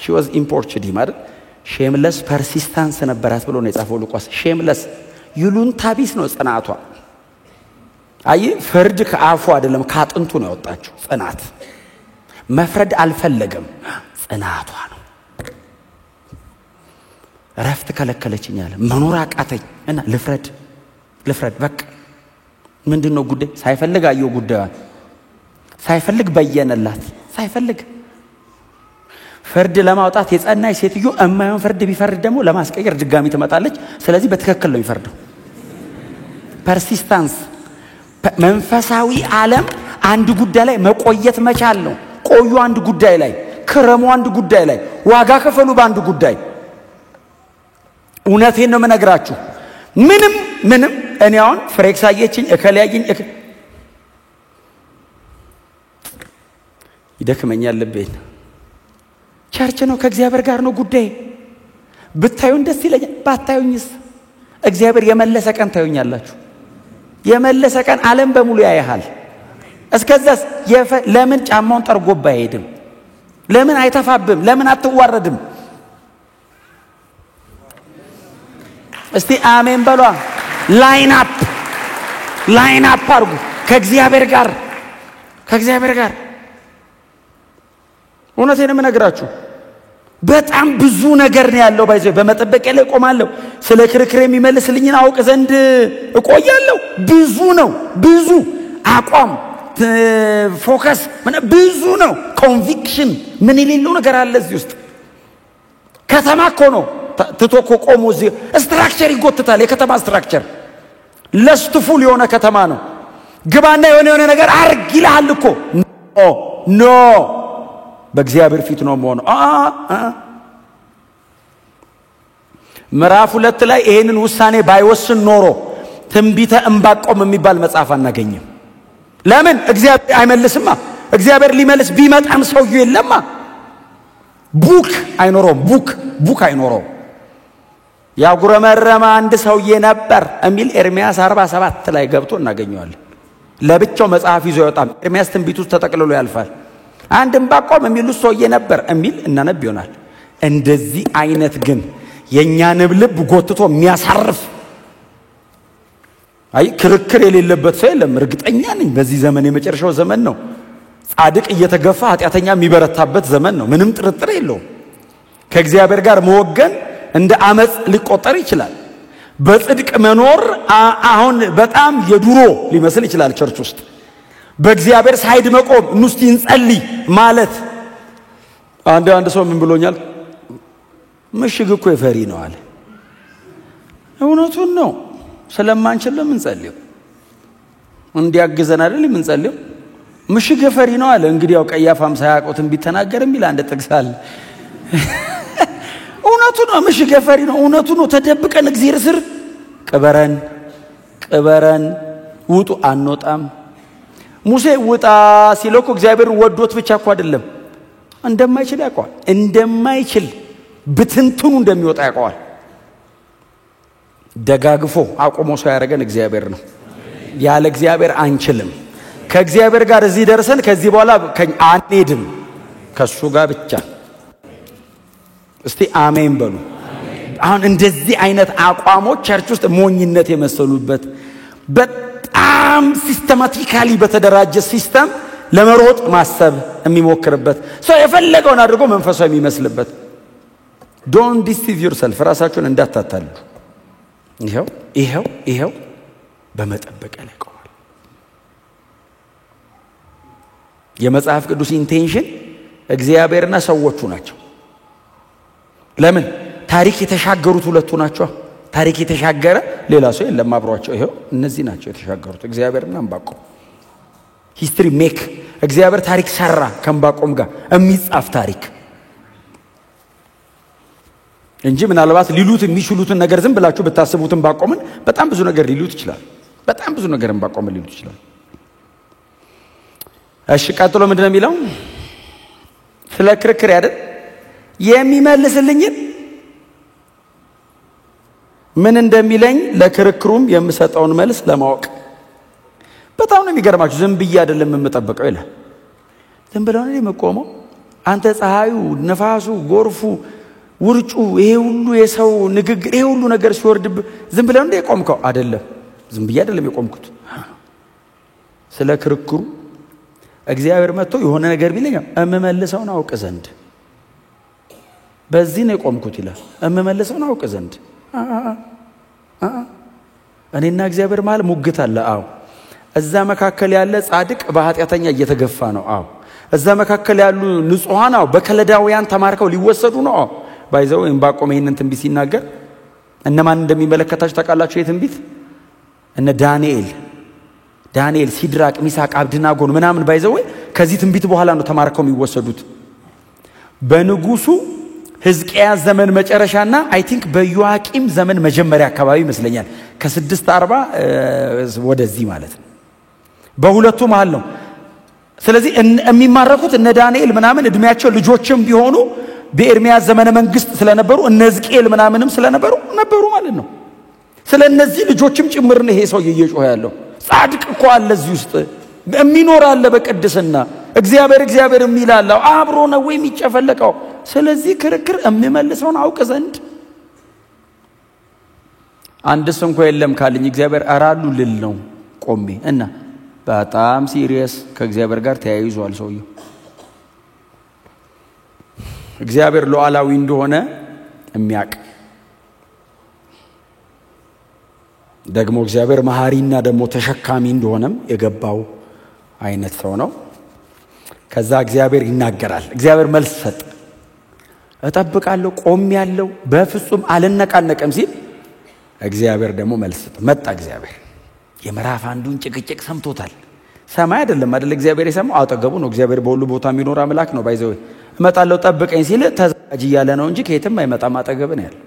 she was importunate ማለት ሼምለስ ፐርሲስታንስ ነበራት ብሎ ነው የጻፈው ሉቃስ። ሼምለስ ይሉንታ ቢስ ነው ጽናቷ። አይ ፍርድ ከአፉ አይደለም ካጥንቱ ነው ያወጣችው። ጽናት መፍረድ አልፈለገም፣ ጽናቷ ነው። ረፍት ከለከለችኝ አለ። መኖር አቃተኝ እና ልፍረድ በቃ ምንድነው ጉዳይ? ሳይፈልግ አየው ጉዳዩን፣ ሳይፈልግ በየነላት፣ ሳይፈልግ ፍርድ ለማውጣት የጸናች ሴትዮ እማይሆን ፍርድ ቢፈርድ ደግሞ ለማስቀየር ድጋሚ ትመጣለች። ስለዚህ በትክክል ነው የሚፈርደው። ፐርሲስታንስ መንፈሳዊ ዓለም አንድ ጉዳይ ላይ መቆየት መቻል ነው። ቆዩ አንድ ጉዳይ ላይ፣ ክረሙ አንድ ጉዳይ ላይ፣ ዋጋ ከፈሉ በአንድ ጉዳይ። እውነቴን ነው የምነግራችሁ። ምንም እኔ አሁን ፍሬክስ አየችኝ እከለያየኝ ይደክመኛል ልቤን። ቸርች ነው፣ ከእግዚአብሔር ጋር ነው ጉዳይ። ብታዩን ደስ ይለኛል፣ ባታዩኝስ? እግዚአብሔር የመለሰ ቀን ታዩኛላችሁ። የመለሰ ቀን ዓለም በሙሉ ያያሃል። እስከዛስ ለምን ጫማውን ጠርጎባ አይሄድም? ለምን አይተፋብም? ለምን አትዋረድም? እስቲ አሜን በሏ። ላይን አፕ አርጉ ከእግዚአብሔር ጋር። እውነቴን ነው የምነግራችሁ። በጣም ብዙ ነገር ነው ያለው። ባይዘው በመጠበቂያ ላይ ቆማለሁ። ስለ ክርክር የሚመልስልኝን አውቅ ዘንድ እቆያለሁ። ብዙ አቋም፣ ፎከስ፣ ብዙ ነው። ኮንቪክሽን ምን የሌለው ነገር አለ እዚህ ውስጥ። ከተማ እኮ ነው ትቶኮ ቆሞ እዚህ ስትራክቸር ይጎትታል። የከተማ ስትራክቸር ለስትፉል የሆነ ከተማ ነው። ግባና የሆነ ነገር አርግ ይልሃል እኮ። ኖ በእግዚአብሔር ፊት ነው የሆነው። ምዕራፍ 2 ላይ ይሄንን ውሳኔ ባይወስን ኖሮ ትንቢተ ዕንባቆም የሚባል መጽሐፍ አናገኝም። ለምን? እግዚአብሔር አይመልስማ። እግዚአብሔር ሊመልስ ቢመጣም ሰውዬው የለማ። ቡክ አይኖረውም። ያጉረመረመ አንድ ሰውዬ ነበር የሚል ኤርሚያስ 47 ላይ ገብቶ እናገኘዋለን። ለብቻው መጽሐፍ ይዞ ይወጣል። ኤርሚያስ ትንቢቱ ተጠቅልሎ ያልፋል። አንድ ዕንባቆም የሚል ሰውዬ ነበር የሚል እናነብ ይሆናል። እንደዚህ አይነት ግን የኛን ልብ ጎትቶ የሚያሳርፍ ክርክር የሌለበት ሰው የለም። እርግጠኛ ነኝ በዚህ ዘመን የመጨረሻው ዘመን ነው። ጻድቅ እየተገፋ ኃጢአተኛ የሚበረታበት ዘመን ነው። ምንም ጥርጥር የለውም። ከእግዚአብሔር ጋር መወገን እንደ አመጽ ሊቆጠር ይችላል። በጽድቅ መኖር አሁን በጣም የድሮ ሊመስል ይችላል። ቸርች ውስጥ በእግዚአብሔር ሳይድ መቆም እንስቲ እንጸልይ ማለት አንድ ሰው ምን ብሎኛል? ምሽግ እኮ የፈሪ ነው አለ። እውነቱን ነው። ስለማንችል ለምን ጸልዩ እንዲያግዘን አይደል ምን ጸልዩ? ምሽግ የፈሪ ነው አለ። እንግዲህ ያው ቀያፋም ሳያውቁትን ቢተናገርም ይላል አንድ ጥቅስ አለ። እውነቱን ነው። ምሽግ የፈሪ ነው። እውነቱን ነው። ተደብቀን እግዚአብሔር ስር ቅበረን ውጡ አንወጣም። ሙሴ ውጣ ሲለው እግዚአብሔር ወዶት ብቻ እኮ አይደለም እንደማይችል ያውቀዋል። እንደማይችል ብትንትኑ እንደሚወጣ ያውቀዋል። ደጋግፎ አቆሞ ሰው ያደረገን እግዚአብሔር ነው። ያለ እግዚአብሔር አንችልም። ከእግዚአብሔር ጋር እዚህ ደርሰን ከዚህ በኋላ አንሄድም። ከሱ ጋር ብቻ። እስቲ አሜን በሉ። አሁን እንደዚህ አይነት አቋሞች ቸርች ውስጥ ሞኝነት የመሰሉበት በጣም ሲስተማቲካሊ በተደራጀ ሲስተም ለመሮጥ ማሰብ የሚሞክርበት ሰው የፈለገውን አድርጎ መንፈሳዊ የሚመስልበት ዶንት ዲሲቭ ዮርሰልፍ ራሳችሁን እንዳታታሉ። ይሄው በመጠበቅ ላይ ቆማል። የመጽሐፍ ቅዱስ ኢንቴንሽን እግዚአብሔርና ሰዎቹ ናቸው። ለምን ታሪክ የተሻገሩት ሁለቱ ናቸው። ታሪክ የተሻገረ ሌላ ሰው የለም አብሯቸው። ይሄው እነዚህ ናቸው የተሻገሩት እግዚአብሔርና ዕንባቆም። ሂስትሪ ሜክ እግዚአብሔር ታሪክ ሰራ ከዕንባቆም ጋር የሚጻፍ ታሪክ እንጂ ምናልባት ሊሉት የሚችሉትን ነገር ዝም ብላችሁ ብታስቡት ዕንባቆምን በጣም ብዙ ነገር ሊሉት ይችላል። በጣም ብዙ ነገር ዕንባቆምን ሊሉት ይችላል። እሺ ቀጥሎ ምንድነው የሚለው? ስለ ክርክር አይደል የሚመልስልኝ ምን እንደሚለኝ ለክርክሩም የምሰጠውን መልስ ለማወቅ። በጣም ነው የሚገርማችሁ። ዝም ብዬ አይደለም የምጠብቀው ይላል። ዝም ብለው ነው የምቆመው። አንተ ፀሐዩ፣ ነፋሱ፣ ጎርፉ፣ ውርጩ፣ ይሄ ሁሉ የሰው ንግግር፣ ይሄ ሁሉ ነገር ሲወርድብ ዝም ብለው ነው የቆምከው አይደለም። ዝም ብዬ አይደለም የቆምኩት። ስለ ክርክሩ እግዚአብሔር መጥቶ የሆነ ነገር ቢለኝ እመመልሰውን አውቅ ዘንድ በዚህ ነው የቆምኩት ይላል። እመመልሰውን አውቅ ዘንድ እኔና እግዚአብሔር ማለት ሙግት አለ። አዎ እዛ መካከል ያለ ጻድቅ በኃጢአተኛ እየተገፋ ነው። አዎ እዛ መካከል ያሉ ንጹሃን በከለዳውያን ተማርከው ሊወሰዱ ነው። አዎ ባይዘው ዕንባቆም ይሄንን ትንቢት ሲናገር እነማን እንደሚመለከታቸው ታውቃላችሁ? የትንቢት እነ ዳንኤል፣ ሲድራቅ፣ ሚሳቅ፣ አብድናጎን ምናምን ባይዘው ከዚህ ትንቢት በኋላ ነው ተማርከው የሚወሰዱት። በንጉሱ ሕዝቅያስ ዘመን መጨረሻና አይ ቲንክ በዮአቂም ዘመን መጀመሪያ አካባቢ ይመስለኛል ከ640 ወደዚህ ማለት ነው። በሁለቱ መሃል ነው። ስለዚህ የሚማረኩት እነ ዳንኤል ምናምን እድሜያቸው ልጆችም ቢሆኑ በኤርሚያስ ዘመነ መንግስት ስለነበሩ እነ ሕዝቅኤል ምናምንም ስለነበሩ ማለት ነው። ስለነዚህ ልጆችም ጭምር ነው ይሄ ሰው እየጮኸ ያለው። ጻድቅ እኮ አለ እዚህ ውስጥ የሚኖር አለ በቅድስና እግዚአብሔር የሚላለው አብሮ ነው ወይ የሚጨፈለቀው። ስለዚህ ክርክር የሚመልሰውን አውቅ ዘንድ አንድስ እንኳን የለም ካልኝ እግዚአብሔር አራሉ ልል ነው ቆሜ እና በጣም ሲሪየስ ከእግዚአብሔር ጋር ተያይዟል ሰውየው። እግዚአብሔር ሉዓላዊ እንደሆነ የሚያውቅ ደግሞ እግዚአብሔር መሐሪና ደግሞ ተሸካሚ እንደሆነም የገባው አይነት ሰው ነው። ከዛ እግዚአብሔር ይናገራል። እግዚአብሔር መልስ ሰጠ። እጠብቃለሁ ቆሜያለሁ በፍጹም አልነቃነቅም ሲል እግዚአብሔር ደግሞ መልስ ሰጠ። መጣ እግዚአብሔር የምዕራፍ አንዱን ጭቅጭቅ ሰምቶታል። ሰማይ አይደለም እግዚአብሔር የሰማው አጠገቡ ነው። እግዚአብሔር በሁሉ ቦታ የሚኖር አምላክ ነው። ባይዘው እመጣለሁ ጠብቀኝ ሲል ተዘጋጅ እያለ ነው እንጂ ከየትም አይመጣም። አጠገብ ነው ያለው።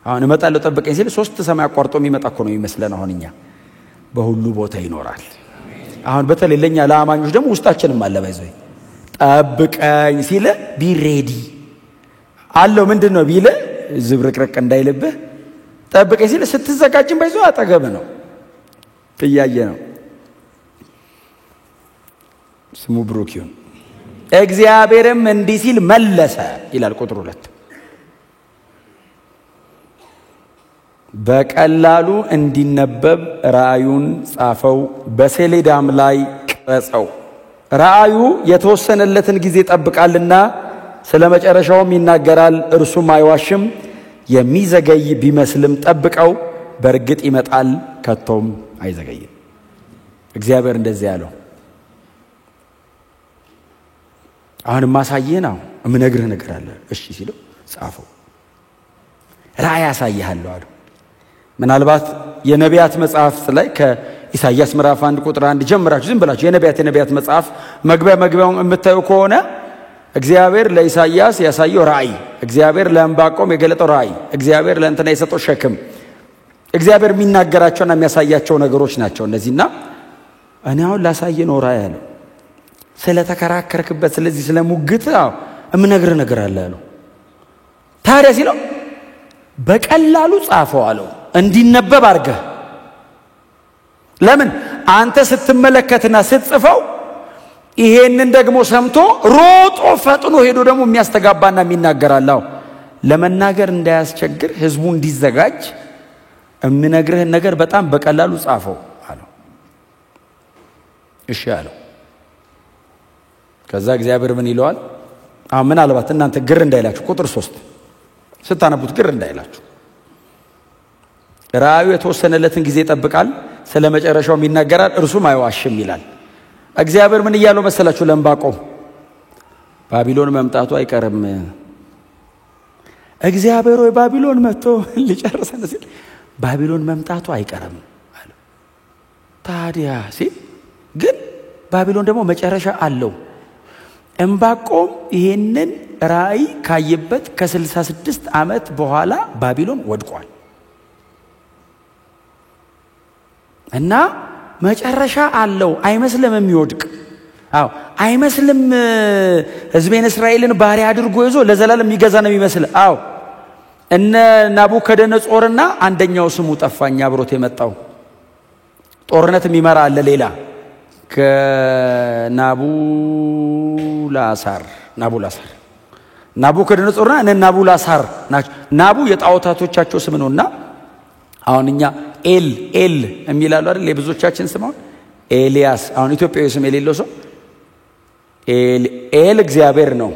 አሁን እመጣለሁ ጠብቀኝ ሲል 3 ሰማይ አቋርጦ የሚመጣ እኮ ነው የሚመስለን። አሁን እኛ በሁሉ ቦታ ይኖራል። አሁን በተለይ ለኛ ለአማኞች ደግሞ ውስጣችንም አለ። ባይዘው ጠብቀኝ ሲል ቢ ሬዲ አለው። ምንድነው ቢለ ዝብርቅርቅ እንዳይልብህ ጠብቀኝ ሲል ስትዘጋጅም ባይዘው አጠገብ ነው እያየ ነው። ስሙ ብሩክ ይሁን። እግዚአብሔርም እንዲህ ሲል መለሰ ይላል ቁጥር 2 በቀላሉ እንዲነበብ ራእዩን ጻፈው፣ በሰሌዳም ላይ ቀረጸው። ራእዩ የተወሰነለትን ጊዜ ይጠብቃልና ስለመጨረሻውም ይናገራል። እርሱም አይዋሽም። የሚዘገይ ቢመስልም ጠብቀው፣ በእርግጥ ይመጣል፣ ከቶም አይዘገይም። እግዚአብሔር እንደዚህ ያለው አሁን ማሳየህ ነው። እምነግርህ ነገር አለ። እሺ ሲለው ጻፈው። ራእይ ያሳይሃለሁ አለው። ምናልባት የነቢያት መጽሐፍት ላይ ከኢሳይያስ ምዕራፍ 1 ቁጥር 1 ጀምራችሁ ዝም ብላችሁ የነቢያት መጽሐፍ መግቢያውን የምታዩ ከሆነ እግዚአብሔር ለኢሳይያስ ያሳየው ራእይ፣ እግዚአብሔር ለዕንባቆም የገለጠው ራእይ፣ እግዚአብሔር ለእንትና የሰጠው ሸክም፣ እግዚአብሔር የሚናገራቸውና የሚያሳያቸው ነገሮች ናቸው እነዚህና እኔ አሁን ላሳየ ነው ራእይ አለው። ስለተከራከርክበት ስለዚህ ስለሙግት እምነግርህ ነገር አለ አለው። ታዲያ ሲለው በቀላሉ ጻፈው አለው፣ እንዲነበብ አድርገህ። ለምን አንተ ስትመለከትና ስትጽፈው ይሄንን ደግሞ ሰምቶ ሮጦ ፈጥኖ ሄዶ ደግሞ የሚያስተጋባና የሚናገራለው ለመናገር እንዳያስቸግር ህዝቡ እንዲዘጋጅ እምነግርህን ነገር በጣም በቀላሉ ጻፈው አለው። እሺ አለው። ከዛ እግዚአብሔር ምን ይለዋል? ምናልባት እናንተ ግር እንዳይላችሁ ቁጥር 3 ስታነቡት ግር እንዳይላችሁ ራእዩ የተወሰነለትን ጊዜ ይጠብቃል፣ ስለመጨረሻው ይናገራል፣ እርሱም አይዋሽም ይላል። እግዚአብሔር ምን እያለው መሰላችሁ? ለዕንባቆም ባቢሎን መምጣቱ አይቀርም። እግዚአብሔር ወይ ባቢሎን መጥቶ ሊጨርሰን ሲል ባቢሎን መምጣቱ አይቀርም አለ። ታዲያ ሲል ግን ባቢሎን ደግሞ መጨረሻ አለው። ዕንባቆም ይሄንን ራእይ ካየበት ከ66 ዓመት በኋላ ባቢሎን ወድቋል እና መጨረሻ አለው። አይመስልም የሚወድቅ አይመስልም። ሕዝቤን እስራኤልን ባሪያ አድርጎ ይዞ ለዘላለም የሚገዛ ነው የሚመስል። እነ ናቡከደነጾርና አንደኛው ስሙ ጠፋኝ አብሮት የመጣው ጦርነት የሚመራ አለ ሌላ ናቡላሳር ናቡከደነጾርና እነ ናቡላሳር ናቸው። ናቡ የጣዖታቶቻቸው ስም ነውና አሁን እኛ ኤል የሚላሉ አይደል የብዙዎቻችን ስም። አሁን ኤልያስ አሁን ኢትዮጵያዊ ስም የሌለው ሰው ኤል እግዚአብሔር ነው።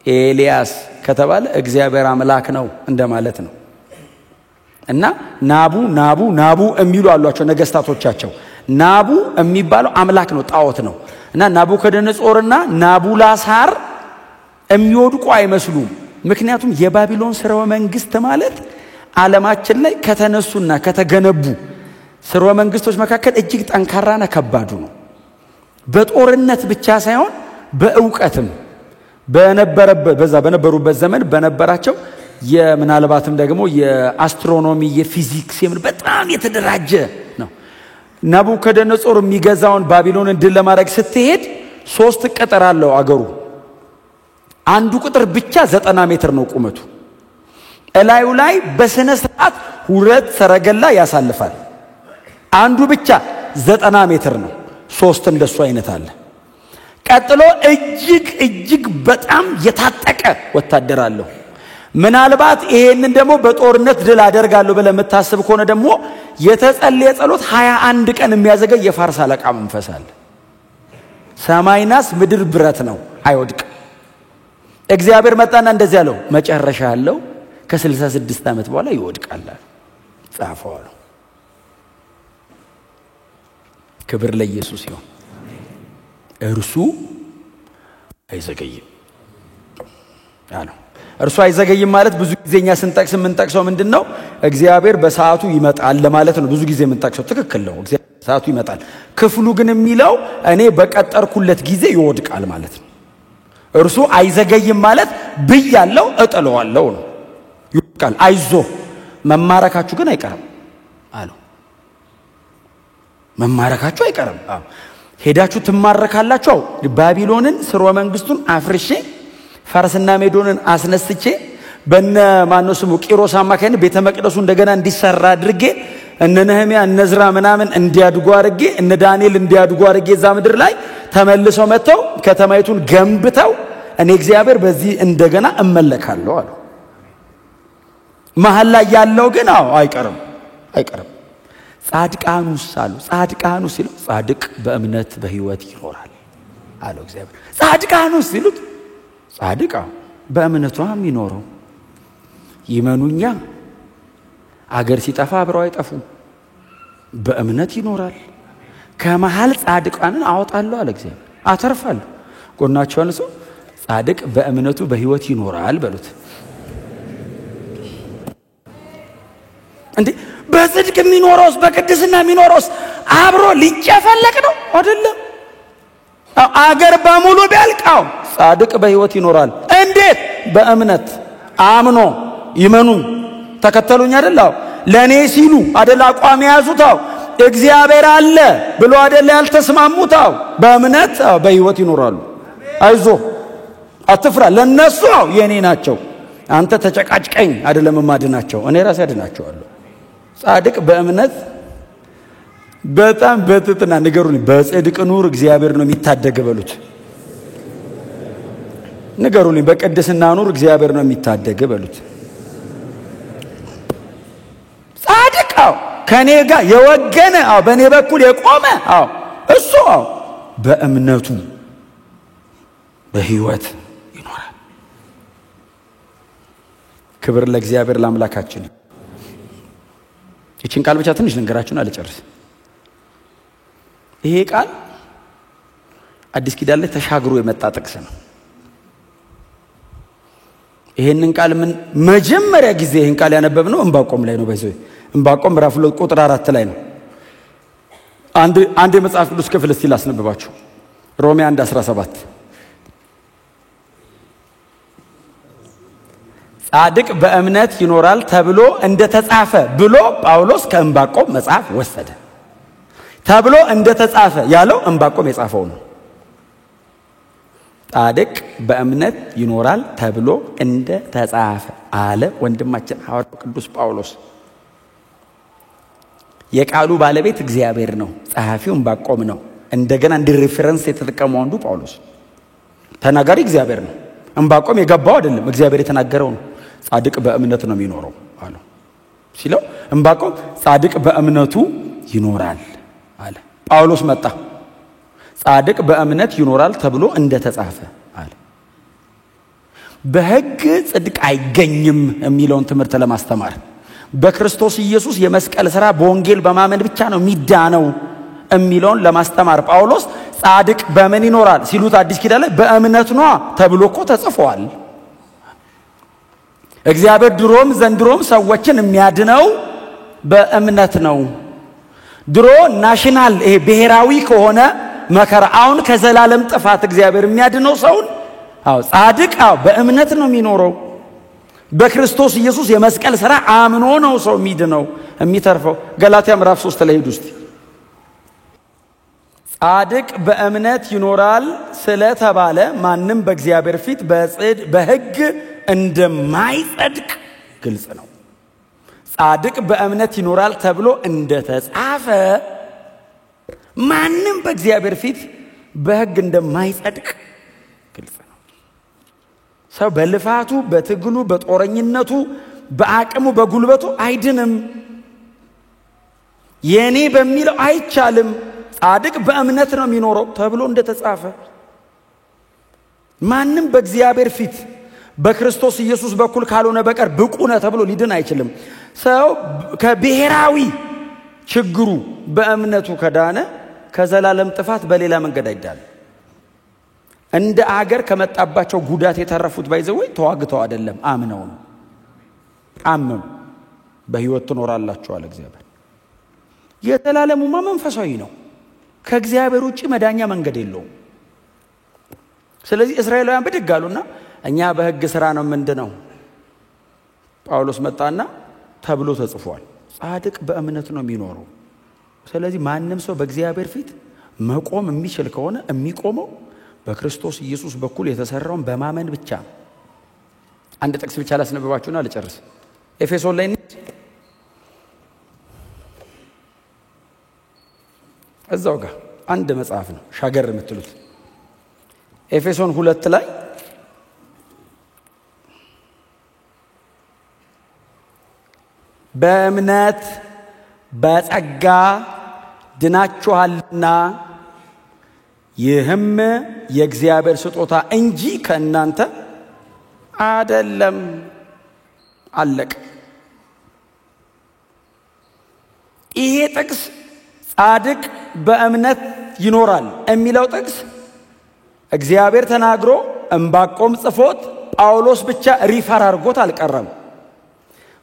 ኤልያስ ከተባለ እግዚአብሔር አምላክ ነው እንደማለት ነው። እና ናቡ የሚሉ አሏቸው ነገስታቶቻቸው። ናቡ የሚባለው አምላክ ነው፣ ጣዖት ነው። እና ናቡከደነጾርና ናቡላሳር የሚወድቁ አይመስሉም። ምክንያቱም የባቢሎን ስርወ መንግስት ማለት ዓለማችን ላይ ከተነሱና ከተገነቡ ስርወ መንግስቶች መካከል እጅግ ጠንካራና ከባዱ ነው። በጦርነት ብቻ ሳይሆን በእውቀትም በነበሩበት ዘመን በነበራቸው ምናልባትም ደግሞ የአስትሮኖሚ የፊዚክስ በጣም የተደራጀ ነው። ናቡከደነጾር የሚገዛውን ባቢሎንን ድል ለማድረግ ስትሄድ 3 ቅጥር አለው አገሩ። አንዱ ቅጥር ብቻ 90 ሜትር ነው ቁመቱ። እላዩ ላይ በስነ ስርዓት 2 ሰረገላ ያሳልፋል። አንዱ ብቻ 90 ሜትር ነው። 3 እንደሱ አይነት አለ። ቀጥሎ እጅግ በጣም የታጠቀ ወታደር አለው። ምናልባት ይሄንን ደግሞ በጦርነት ድል አደርጋለሁ ብለህ የምታስብ ከሆነ ደግሞ የተጸለየ ጸሎት 21 ቀን የሚያዘገይ የፋርስ አለቃ መንፈስ አለ። ሰማይ ናስ ምድር ብረት ነው፣ አይወድቅ። እግዚአብሔር መጣና እንደዚህ አለው፣ መጨረሻ ያለው ከ66 ዓመት በኋላ ይወድቃል ጻፈው አለው። ክብር ለኢየሱስ ይሁን። እርሱ አይዘገይም አለው። እርሱ አይዘገይም ማለት ብዙ ጊዜኛ ስንጠቅሰው ምንድነው? እግዚአብሔር በሰዓቱ ይመጣል ለማለት ነው። ብዙ ጊዜ የምንጠቅሰው ትክክል ነው። እግዚአብሔር በሰዓቱ ይመጣል። ክፍሉ ግን የሚለው እኔ በቀጠርኩለት ጊዜ ይወድቃል ማለት ነው። እርሱ አይዘገይም ማለት ብያለው እጥለዋለሁ ነው። ይወድቃል፣ አይዞ መማረካችሁ ግን አይቀርም አለው። መማረካችሁ አይቀርም። ሄዳችሁ ትማረካላችሁ። ባቢሎንን ስርወ መንግስቱን አፍርሼ ፋርስና ሜዶንን አስነስቼ በነ ማነው ስሙ ቂሮስ አማካይነት ቤተ መቅደሱ እንደገና እንዲሰራ አድርጌ እነ ነህምያ እነ ዕዝራ ምናምን እንዲያድጉ አድርጌ እነ ዳንኤል እንዲያድጉ አድርጌ እዛ ምድር ላይ ተመልሰው መጥተው ከተማይቱን ገንብተው እኔ እግዚአብሔር በዚህ እንደገና እመለካለሁ አለ። መሐል ላይ ያለው ግን አይቀርም። ጻድቃኑስ አሉ። ጻድቃኑ ሲሉ ጻድቅ በእምነት በህይወት ይኖራል አለው እግዚአብሔር። ጻድቃኑስ ሲሉት ጻድቅ በእምነቱ የሚኖረው ይመኑኛ አገር ሲጠፋ አብረው አይጠፉም፣ በእምነት ይኖራል። ከመሃል ጻድቃንን አወጣለሁ አለ እግዚአብሔር፣ አተርፋለሁ። ጎናቸውን ሰው ጻድቅ በእምነቱ በህይወት ይኖራል በሉት። እንዴ በጽድቅ የሚኖረውስ በቅድስና የሚኖረውስ አብሮ ሊጨፈለቅ ነው አይደለም? አገር በሙሉ ቢያልቃው ጻድቅ በሕይወት ይኖራል። እንዴት? በእምነት አምኖ ይመኑ ተከተሉኝ አይደል? ለኔ ሲሉ አይደል አቋም ያዙታው እግዚአብሔር አለ ብሎ አይደል ያልተስማሙታው በእምነት በሕይወት ይኖራሉ። አይዞ አትፍራ፣ ለነሱ የኔ ናቸው። አንተ ተጨቃጭቀኝ አይደለም ማድናቸው፣ እኔ ራሴ አድናቸዋለሁ። ጻድቅ በእምነት በጣም በትትና ንገሩኝ። በጽድቅ ኑር እግዚአብሔር ነው የሚታደግ በሉት። ንገሩኝ። በቅድስና ኑር እግዚአብሔር ነው የሚታደግ በሉት። ጻድቅ ከኔ ጋር የወገነ በኔ በኩል የቆመ እሱ በእምነቱ በሕይወት ይኖራል። ክብር ለእግዚአብሔር ለአምላካችን። ይህችን ቃል ብቻ ትንሽ ልንገራችሁና ልጨርስ። ይሄ ቃል አዲስ ኪዳን ላይ ተሻግሮ የመጣ ጥቅስ ነው። ይሄንን ቃል ምን መጀመሪያ ጊዜ ይሄን ቃል ያነበብነው ዕንባቆም ላይ ነው። በዚህ ዕንባቆም ምዕራፍ 2 ቁጥር 4 ላይ ነው። አንድ የመጽሐፍ ቅዱስ ክፍል እስቲ ላስነብባችሁ። ሮሜ 1:17 ጻድቅ በእምነት ይኖራል ተብሎ እንደተጻፈ ብሎ ጳውሎስ ከዕንባቆም መጽሐፍ ወሰደ። ተብሎ እንደተጻፈ ያለው ዕንባቆም የጻፈው ነው። ጻድቅ በእምነት ይኖራል ተብሎ እንደተጻፈ አለ ወንድማችን ሐዋርያው ቅዱስ ጳውሎስ። የቃሉ ባለቤት እግዚአብሔር ነው፣ ጸሐፊው ዕንባቆም ነው። እንደገና እንደ ሪፈረንስ የተጠቀመው አንዱ ጳውሎስ። ተናጋሪ እግዚአብሔር ነው። ዕንባቆም የገባው አይደለም፣ እግዚአብሔር የተናገረው ነው። ጻድቅ በእምነት ነው የሚኖረው አለው ሲለው ዕንባቆም ጻድቅ በእምነቱ ይኖራል አለ። ጳውሎስ መጣ ጻድቅ በእምነት ይኖራል ተብሎ እንደተጻፈ አለ። በሕግ ጽድቅ አይገኝም የሚለውን ትምህርት ለማስተማር በክርስቶስ ኢየሱስ የመስቀል ሥራ በወንጌል በማመን ብቻ ነው የሚዳነው የሚለውን ለማስተማር ጳውሎስ ጻድቅ በምን ይኖራል ሲሉት አዲስ ኪዳን ላይ በእምነት ነው ተብሎ እኮ ተጽፏል። እግዚአብሔር ድሮም ዘንድሮም ሰዎችን የሚያድነው በእምነት ነው። ድሮ ናሽናል ይሄ ብሔራዊ ከሆነ መከራ፣ አሁን ከዘላለም ጥፋት እግዚአብሔር የሚያድነው ሰውን ጻድቅ በእምነት ነው የሚኖረው። በክርስቶስ ኢየሱስ የመስቀል ሥራ አምኖ ነው ሰው የሚድነው የሚተርፈው። ገላትያ ምዕራፍ 3 ላይ ሄዱ እስቲ። ጻድቅ በእምነት ይኖራል ስለተባለ ማንም በእግዚአብሔር ፊት በሕግ እንደማይጸድቅ ግልጽ ነው። ጻድቅ በእምነት ይኖራል ተብሎ እንደተጻፈ ማንም በእግዚአብሔር ፊት በሕግ እንደማይጸድቅ ግልጽ ነው። ሰው በልፋቱ በትግሉ በጦረኝነቱ በአቅሙ በጉልበቱ አይድንም። የኔ በሚለው አይቻልም። ጻድቅ በእምነት ነው የሚኖረው ተብሎ እንደተጻፈ ማንም በእግዚአብሔር ፊት በክርስቶስ ኢየሱስ በኩል ካልሆነ በቀር ብቁ ነው ተብሎ ሊድን አይችልም። ሰው ከብሔራዊ ችግሩ በእምነቱ ከዳነ ከዘላለም ጥፋት በሌላ መንገድ አይዳንም። እንደ አገር ከመጣባቸው ጉዳት የተረፉት ባይዘው ተዋግተው አይደለም፣ አምነው ነው። አምነው በሕይወት ትኖራላችሁ አለ እግዚአብሔር። የዘላለሙማ መንፈሳዊ ነው። ከእግዚአብሔር ውጪ መዳኛ መንገድ የለውም። ስለዚህ እስራኤላውያን ብድግ አሉና እኛ በሕግ ሥራ ነው ምንድነው? ጳውሎስ መጣና ተብሎ ተጽፏል ጻድቅ በእምነት ነው የሚኖረው። ስለዚህ ማንም ሰው በእግዚአብሔር ፊት መቆም የሚችል ከሆነ የሚቆመው በክርስቶስ ኢየሱስ በኩል የተሰራውን በማመን ብቻ ነው። አንድ ጥቅስ ብቻ ላስነብባችሁና ልጨርስ። ኤፌሶን ላይ እዛው ጋር አንድ መጽሐፍ ነው ሻገር የምትሉት ኤፌሶን 2 ላይ በእምነት በጸጋ ድናችኋልና ይህም የእግዚአብሔር ስጦታ እንጂ ከእናንተ አይደለም። አለቀ። ይሄ ጥቅስ ጻድቅ በእምነት ይኖራል የሚለው ጥቅስ እግዚአብሔር ተናግሮ ዕንባቆም ጽፎት ጳውሎስ ብቻ ሪፈር አድርጎት አልቀረም።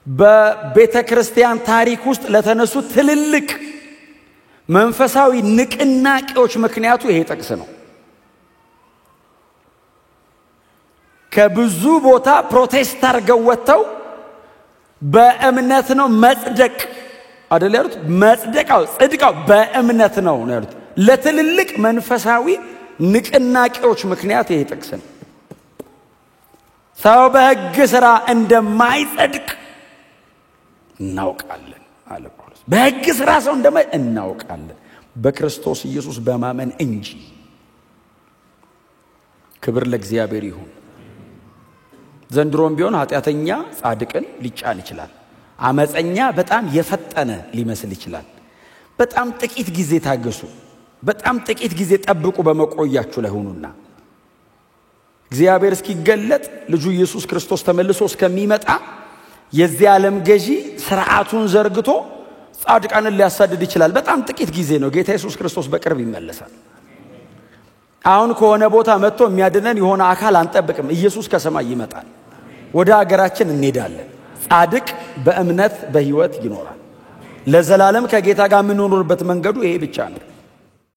በቤተ ክርስቲያን ታሪክ ውስጥ ለተነሱ ትልልቅ መንፈሳዊ ንቅናቄዎች ምክንያቱ ይሄ ጥቅስ ነው። ከብዙ ቦታ ፕሮቴስት አድርገው ወጥተው በእምነት ነው መጽደቅ አይደል ያሉት? መጽደቃው ጽድቃው በእምነት ነው ያሉት። ለትልልቅ መንፈሳዊ ንቅናቄዎች ምክንያት ይሄ ጥቅስ ነው። ሰው በሕግ ሥራ እንደማይጸድቅ እናውቃለን አለ ጳውሎስ። በሕግ ሥራ ሰው እናውቃለን፣ በክርስቶስ ኢየሱስ በማመን እንጂ። ክብር ለእግዚአብሔር ይሁን። ዘንድሮም ቢሆን ኃጢአተኛ ጻድቅን ሊጫን ይችላል። አመፀኛ በጣም የፈጠነ ሊመስል ይችላል። በጣም ጥቂት ጊዜ ታገሱ፣ በጣም ጥቂት ጊዜ ጠብቁ። በመቆያችሁ ላይ ሆኑና እግዚአብሔር እስኪገለጥ ልጁ ኢየሱስ ክርስቶስ ተመልሶ እስከሚመጣ የዚህ ዓለም ገዢ ሥርዓቱን ዘርግቶ ጻድቃንን ሊያሳድድ ይችላል። በጣም ጥቂት ጊዜ ነው። ጌታ ኢየሱስ ክርስቶስ በቅርብ ይመለሳል። አሁን ከሆነ ቦታ መጥቶ የሚያድነን የሆነ አካል አንጠብቅም። ኢየሱስ ከሰማይ ይመጣል። ወደ ሀገራችን እንሄዳለን። ጻድቅ በእምነት በሕይወት ይኖራል። ለዘላለም ከጌታ ጋር የምንኖርበት መንገዱ ይሄ ብቻ ነው።